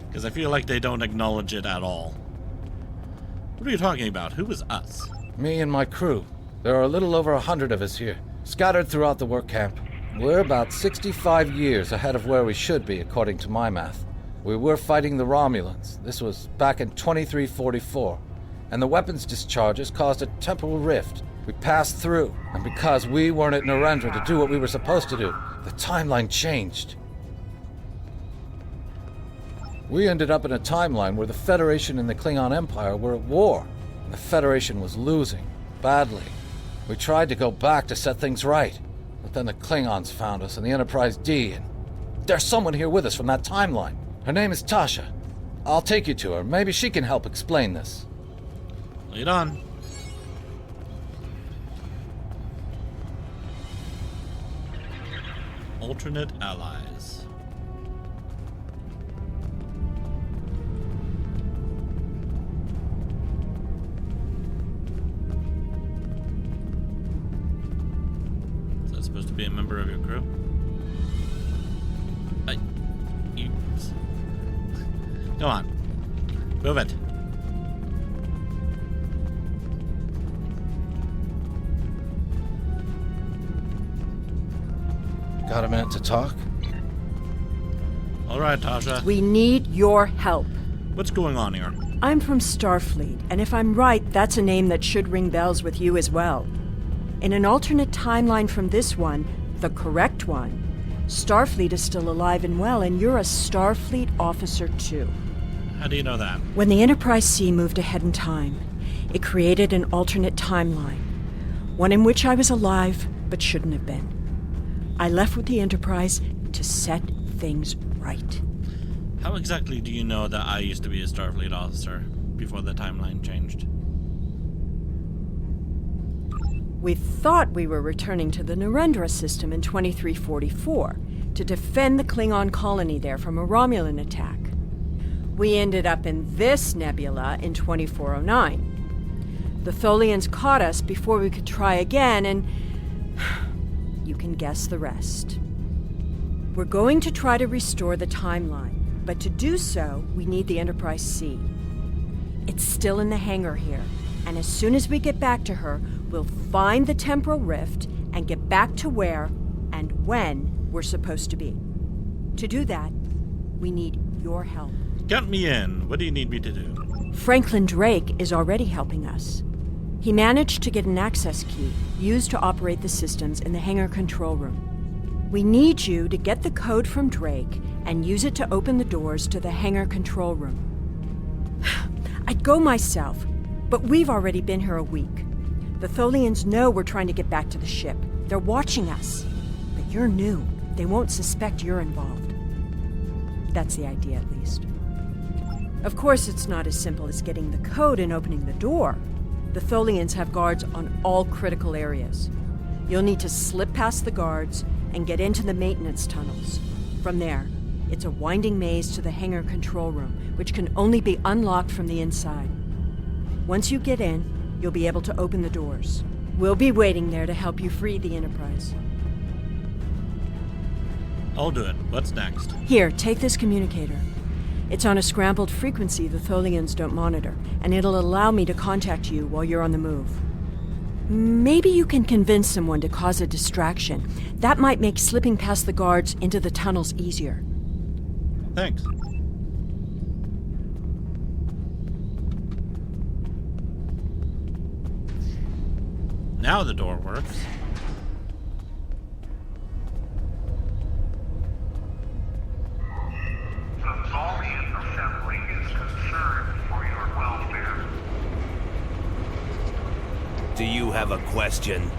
Because I feel like they don't acknowledge it at all. What are you talking about? Who was us? Me and my crew. There are a little over 100 of us here, scattered throughout the work camp. We're about 65 years ahead of where we should be, according to my math. We were fighting the Romulans. This was back in 2344. And the weapons discharges caused a temporal rift. We passed through, and because we weren't at Narendra to do what we were supposed to do, the timeline changed. We ended up in a timeline where the Federation and the Klingon Empire were at war. And the Federation was losing, badly. We tried to go back to set things right. But then the Klingons found us and the Enterprise D, and there's someone here with us from that timeline. Her name is Tasha. I'll take you to her. Maybe she can help explain this. Lead on. Alternate allies. Is that supposed to be a member of your crew? Come on. Move it. Got a minute to talk? All right, Tasha. We need your help. What's going on here? I'm from Starfleet, and if I'm right, that's a name that should ring bells with you as well. In an alternate timeline from this one, the correct one, Starfleet is still alive and well, and you're a Starfleet officer too. How do you know that? When the Enterprise C moved ahead in time, it created an alternate timeline, one in which I was alive but shouldn't have been. I left with the Enterprise to set things right. How exactly do you know that I used to be a Starfleet officer before the timeline changed? We thought we were returning to the Narendra system in 2344 to defend the Klingon colony there from a Romulan attack. We ended up in this nebula in 2409. The Tholians caught us before we could try again, and you can guess the rest. We're going to try to restore the timeline, but to do so, we need the Enterprise C. It's still in the hangar here, and as soon as we get back to her, we'll find the temporal rift and get back to where and when we're supposed to be. To do that, we need your help. Count me in. What do you need me to do? Franklin Drake is already helping us. He managed to get an access key used to operate the systems in the hangar control room. We need you to get the code from Drake and use it to open the doors to the hangar control room. I'd go myself, but we've already been here a week. The Tholians know we're trying to get back to the ship. They're watching us. But you're new. They won't suspect you're involved. That's the idea, at least. Of course, it's not as simple as getting the code and opening the door. The Tholians have guards on all critical areas. You'll need to slip past the guards and get into the maintenance tunnels. From there, it's a winding maze to the hangar control room, which can only be unlocked from the inside. Once you get in, you'll be able to open the doors. We'll be waiting there to help you free the Enterprise. I'll do it. What's next? Here, take this communicator. It's on a scrambled frequency the Tholians don't monitor, and it'll allow me to contact you while you're on the move. Maybe you can convince someone to cause a distraction. That might make slipping past the guards into the tunnels easier. Thanks. Now the door works. The Tholian Assembly is concerned for your welfare. Do you have a question?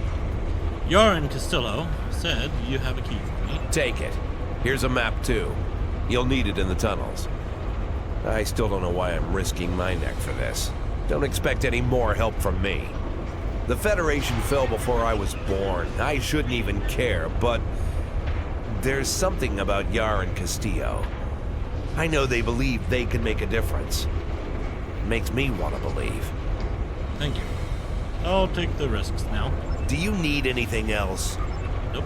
Yorin Castillo said you have a key for me. Take it. Here's a map, too. You'll need it in the tunnels. I still don't know why I'm risking my neck for this. Don't expect any more help from me. The Federation fell before I was born. I shouldn't even care, but there's something about Yar and Castillo. I know they believe they can make a difference. It makes me want to believe. Thank you. I'll take the risks now. Do you need anything else? Nope.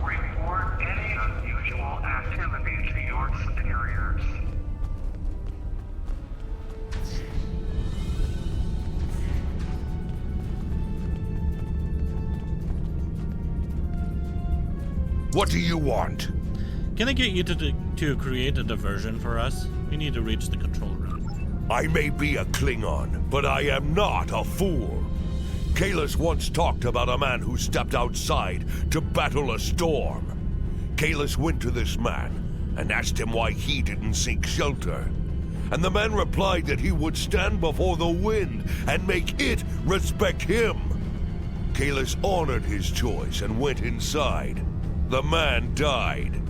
Report any unusual activity to your superiors. What do you want? Can I get you to create a diversion for us? We need to reach the control room. I may be a Klingon, but I am not a fool. Kahless once talked about a man who stepped outside to battle a storm. Kahless went to this man and asked him why he didn't seek shelter. And the man replied that he would stand before the wind and make it respect him. Kahless honored his choice and went inside. The man died.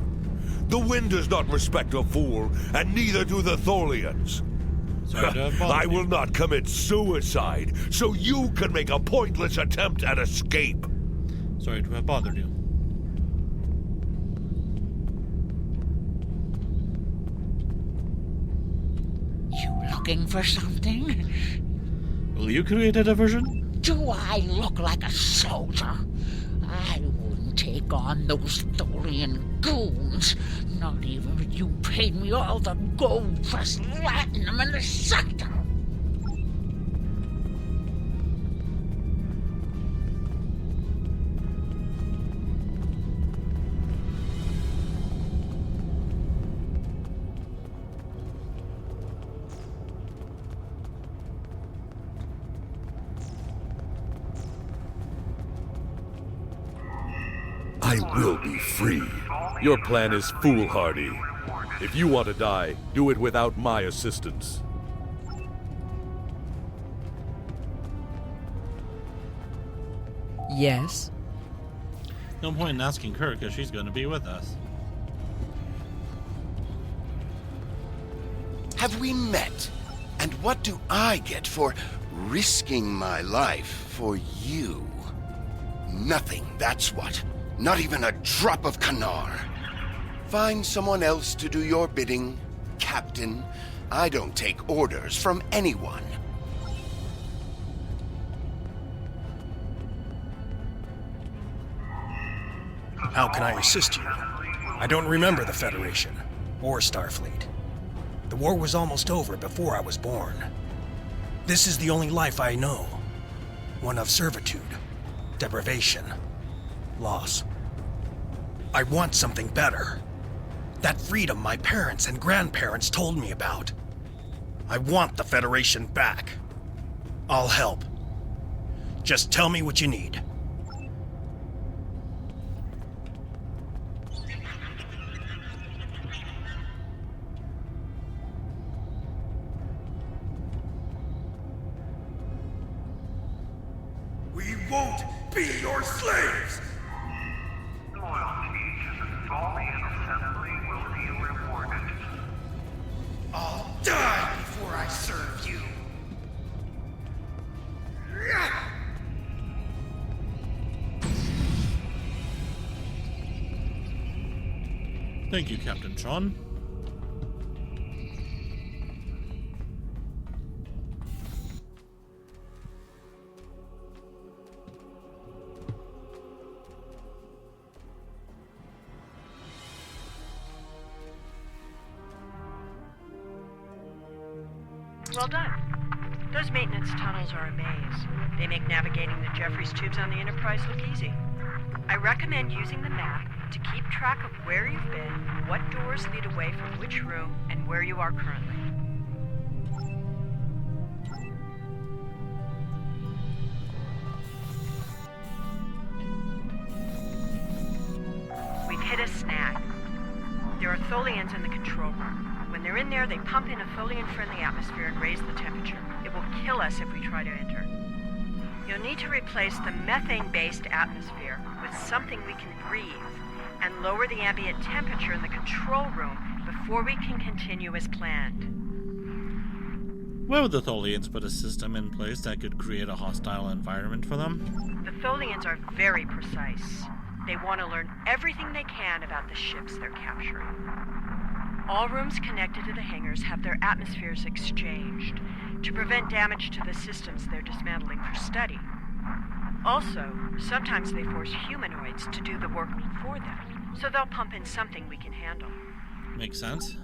The wind does not respect a fool, and neither do the Tholians. I will not commit suicide, so you can make a pointless attempt at escape. Sorry to have bothered you. You looking for something? Will you create a diversion? Do I look like a soldier? I wouldn't take on those Tholian goons. Not even if you paid me all the gold plus platinum in the sector. I will be free. Your plan is foolhardy. If you want to die, do it without my assistance. Yes? No point in asking her because she's going to be with us. Have we met? And what do I get for risking my life for you? Nothing, that's what. Not even a drop of Kanar. Find someone else to do your bidding, Captain. I don't take orders from anyone. How can I assist you? I don't remember the Federation, or Starfleet. The war was almost over before I was born. This is the only life I know. One of servitude, deprivation, loss. I want something better. That freedom my parents and grandparents told me about. I want the Federation back. I'll help. Just tell me what you need. We won't be your slaves! Loyalty to the Tholian Assembly will be rewarded. I'll die before I serve you. Thank you, Captain Sean. Well done. Those maintenance tunnels are a maze. They make navigating the Jeffries tubes on the Enterprise look easy. I recommend using the map to keep track of where you've been, what doors lead away from which room, and where you are currently. We've hit a snag. There are Tholians in the control room. When they're in there, they pump in a Tholian-friendly atmosphere and raise the temperature. It will kill us if we try to enter. You'll need to replace the methane-based atmosphere with something we can breathe. and lower the ambient temperature in the control room before we can continue as planned. Why would the Tholians put a system in place that could create a hostile environment for them? The Tholians are very precise. They want to learn everything they can about the ships they're capturing. All rooms connected to the hangars have their atmospheres exchanged to prevent damage to the systems they're dismantling for study. Also, sometimes they force humanoids to do the work for them, so they'll pump in something we can handle. Makes sense.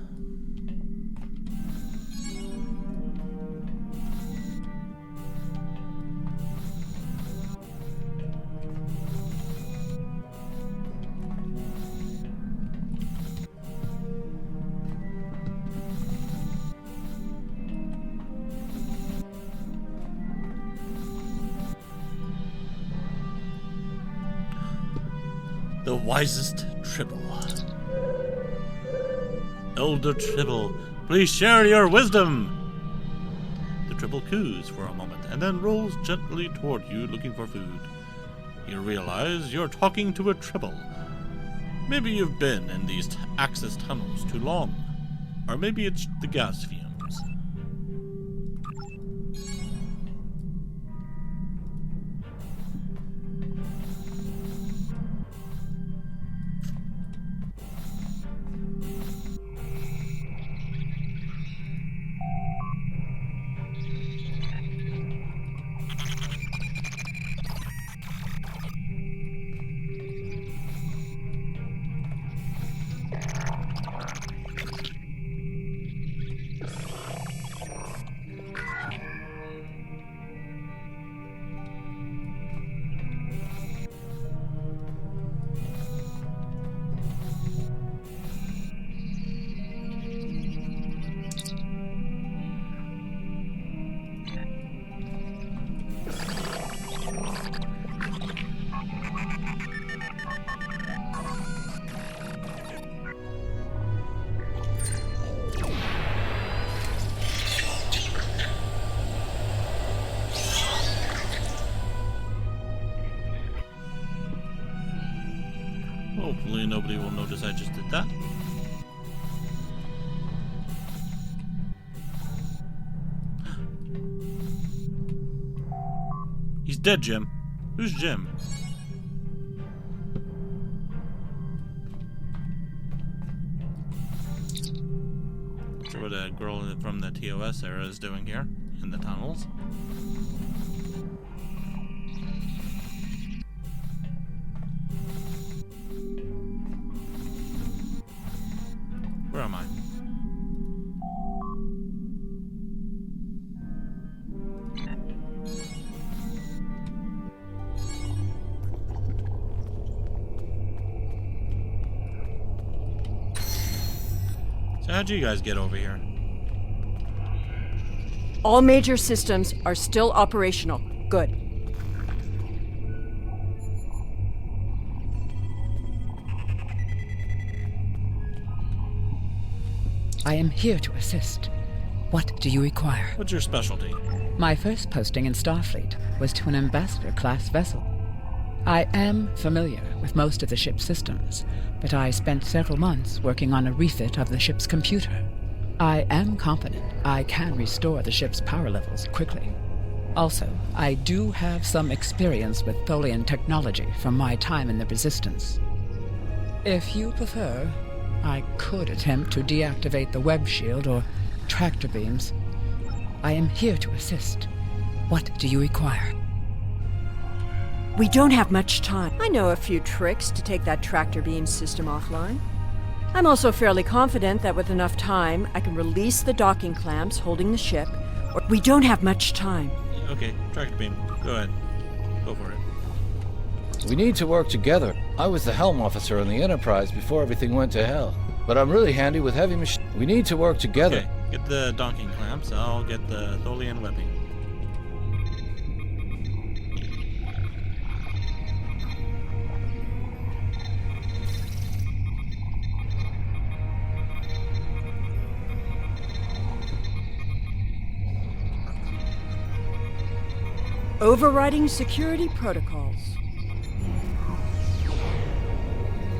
The wisest Tribble. Elder Tribble, please share your wisdom! The Tribble coos for a moment and then rolls gently toward you looking for food. You realize you're talking to a Tribble. Maybe you've been in these access tunnels too long. Or maybe it's the gas fumes. Hopefully nobody will notice I just did that. He's dead, Jim. Who's Jim? Not sure what a girl from the TOS era is doing here in the tunnels. Where am I? So how'd you guys get over here? All major systems are still operational. Good. I am here to assist. What do you require? What's your specialty? My first posting in Starfleet was to an ambassador-class vessel. I am familiar with most of the ship's systems, but I spent several months working on a refit of the ship's computer. I am confident I can restore the ship's power levels quickly. Also, I do have some experience with Tholian technology from my time in the Resistance. If you prefer, I could attempt to deactivate the web shield or tractor beams. I am here to assist. What do you require? We don't have much time. I know a few tricks to take that tractor beam system offline. I'm also fairly confident that with enough time, I can release the docking clamps holding the ship. We don't have much time. Okay, tractor beam. Go ahead. Go for it. We need to work together. I was the helm officer on the Enterprise before everything went to hell. But I'm really handy with heavy machine. We need to work together. Okay, get the docking clamps. I'll get the Tholian webbing. Overriding security protocols.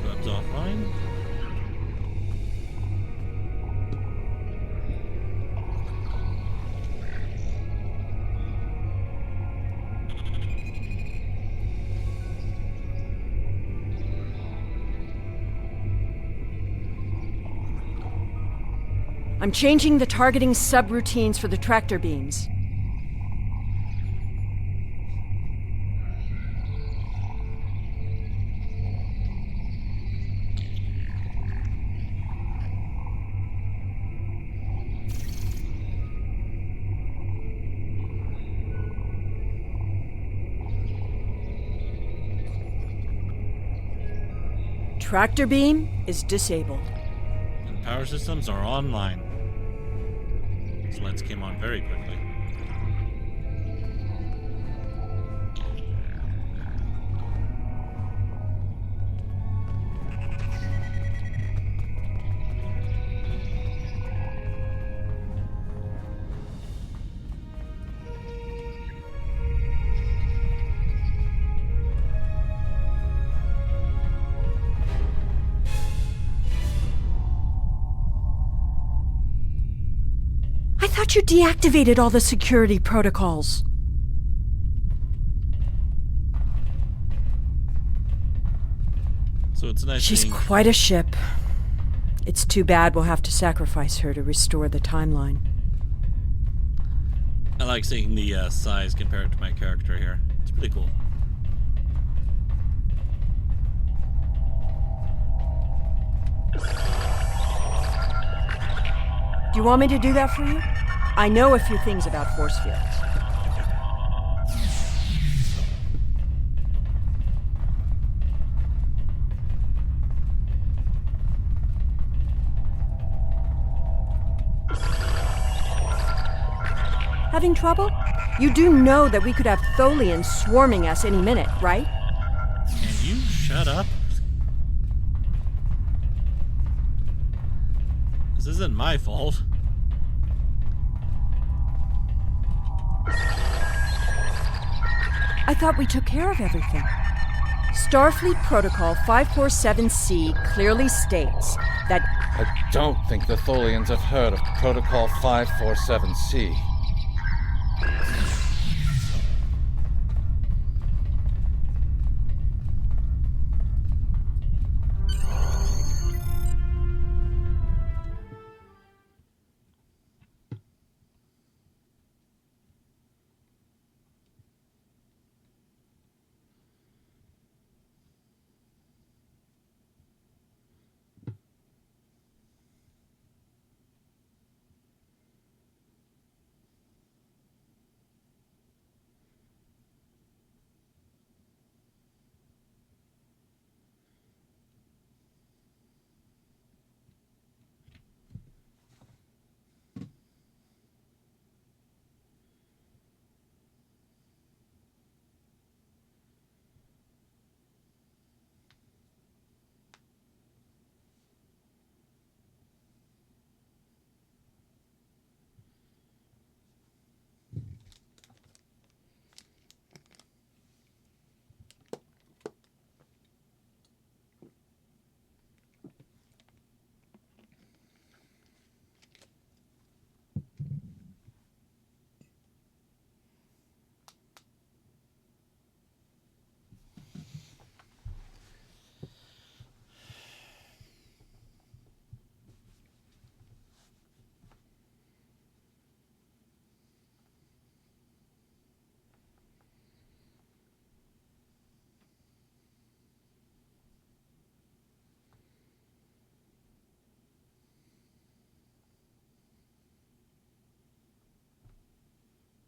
That's off. online? I'm changing the targeting subroutines for the tractor beams. Tractor beam is disabled. And power systems are online. This lights came on very quickly. I thought you deactivated all the security protocols. So it's nice She's seeing... quite a ship. It's too bad we'll have to sacrifice her to restore the timeline. I like seeing the size compared to my character here. It's pretty cool. Do you want me to do that for you? I know a few things about force fields. Having trouble? You do know that we could have Tholians swarming us any minute, right? Can you shut up? This isn't my fault. I thought we took care of everything. Starfleet Protocol 547C clearly states that... I don't think the Tholians have heard of Protocol 547C.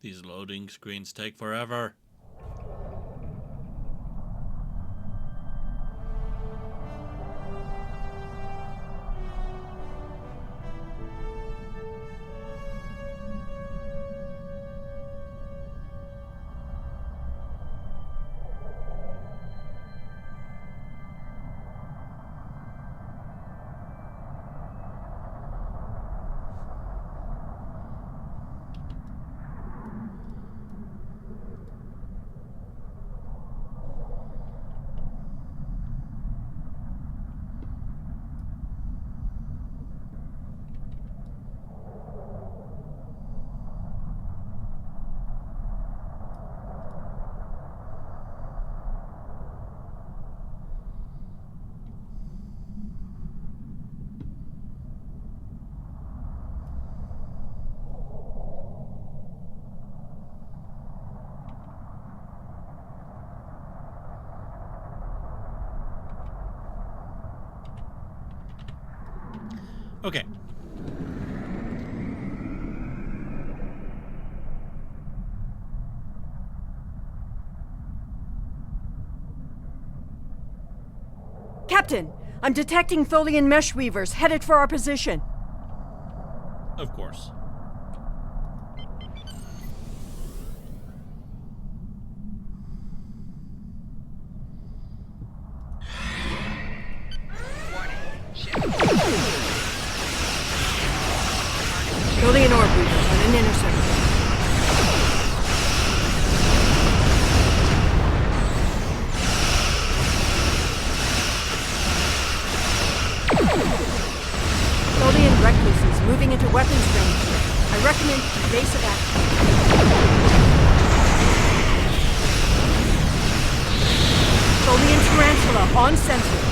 These loading screens take forever. Okay. Captain, I'm detecting Tholian mesh weavers headed for our position. Of course. Tholian orb weavers on an intercept. Tholian recluses moving into weapons range. I recommend evasive action. Tholian tarantula on sensor.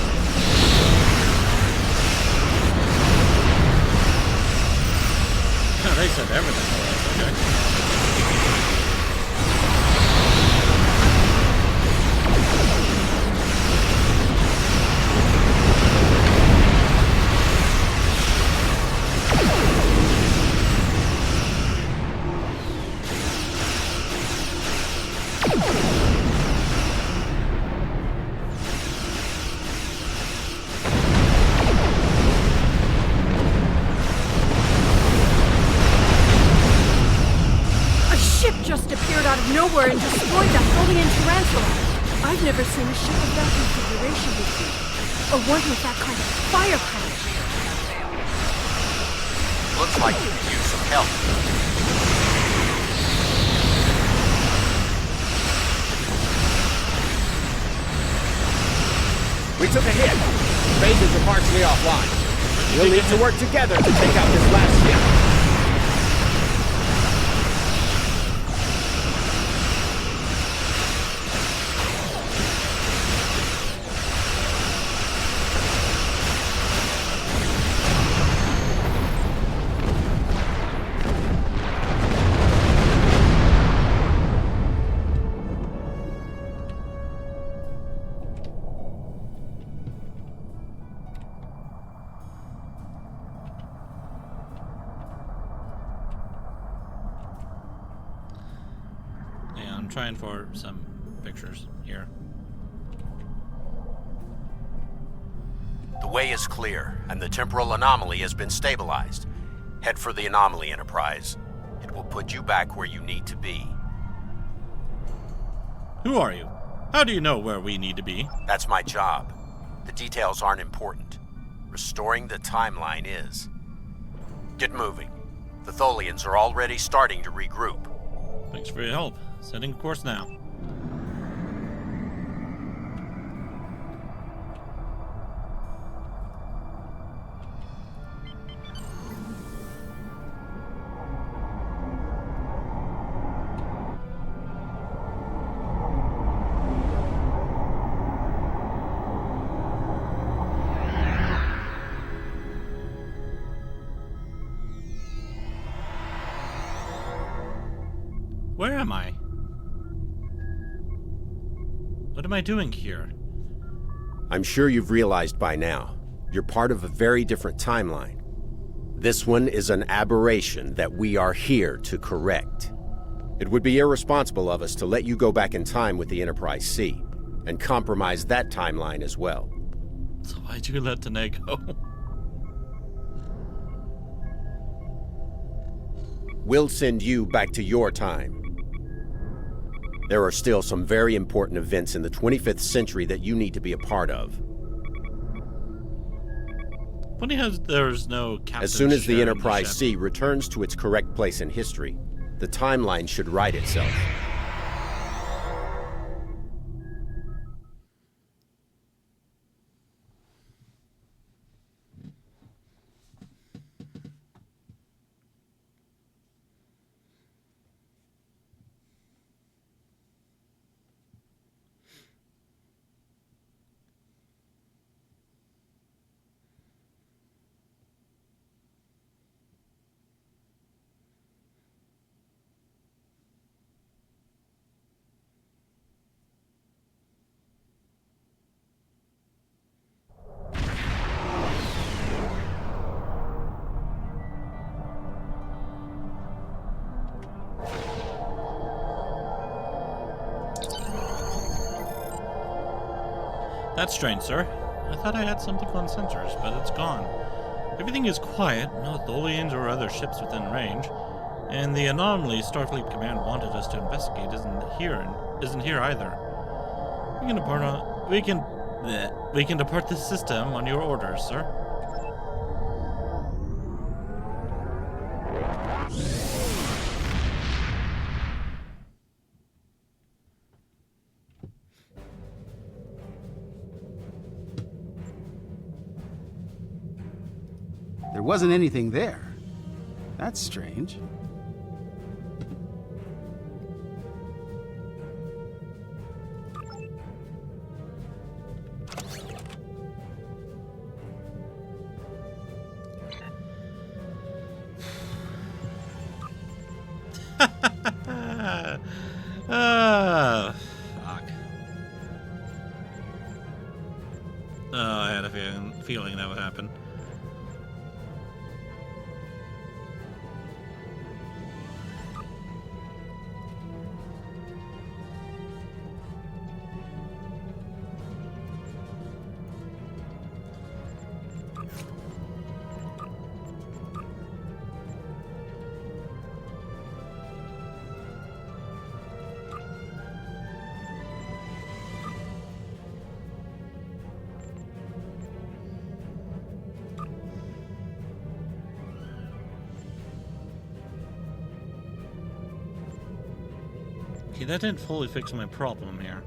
They said everything for us, okay. Nowhere and destroyed that Tholian tarantula. I've never seen a ship of that configuration before, or one with that kind of firepower. Looks like you could use some help. We took a hit. Bases are partially offline. We'll need to work together to take out this last ship. I'm trying for some pictures here. The way is clear, and the temporal anomaly has been stabilized. Head for the anomaly, Enterprise. It will put you back where you need to be. Who are you? How do you know where we need to be? That's my job. The details aren't important. Restoring the timeline is. Get moving. The Tholians are already starting to regroup. Thanks for your help. Setting course now. Where am I? What am I doing here? I'm sure you've realized by now, you're part of a very different timeline. This one is an aberration that we are here to correct. It would be irresponsible of us to let you go back in time with the Enterprise C, and compromise that timeline as well. So why'd you let Tanae go? We'll send you back to your time. There are still some very important events in the 25th century that you need to be a part of. Funny how there's no Captain As soon as the sharing Enterprise ship. C returns to its correct place in history, the timeline should right itself. That's strange, sir. I thought I had something on sensors, but it's gone. Everything is quiet, no Tholians or other ships within range, and the anomaly Starfleet Command wanted us to investigate isn't here either. We can depart the system on your orders, sir. There wasn't anything there. That's strange. Fuck. Oh, I had a feeling that would happen. Okay, that didn't fully fix my problem here.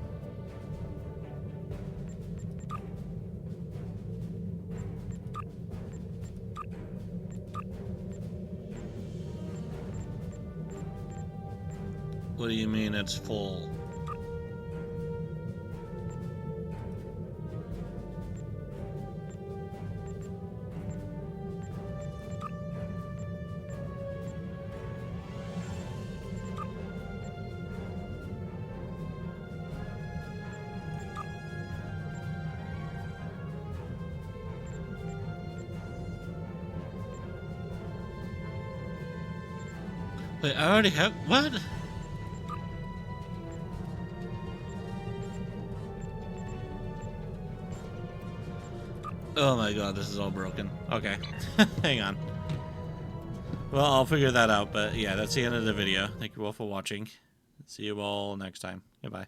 What do you mean it's full? Wait, I already have... What? Oh my god, this is all broken. Okay. Hang on. Well, I'll figure that out, but yeah, that's the end of the video. Thank you all for watching. See you all next time. Goodbye.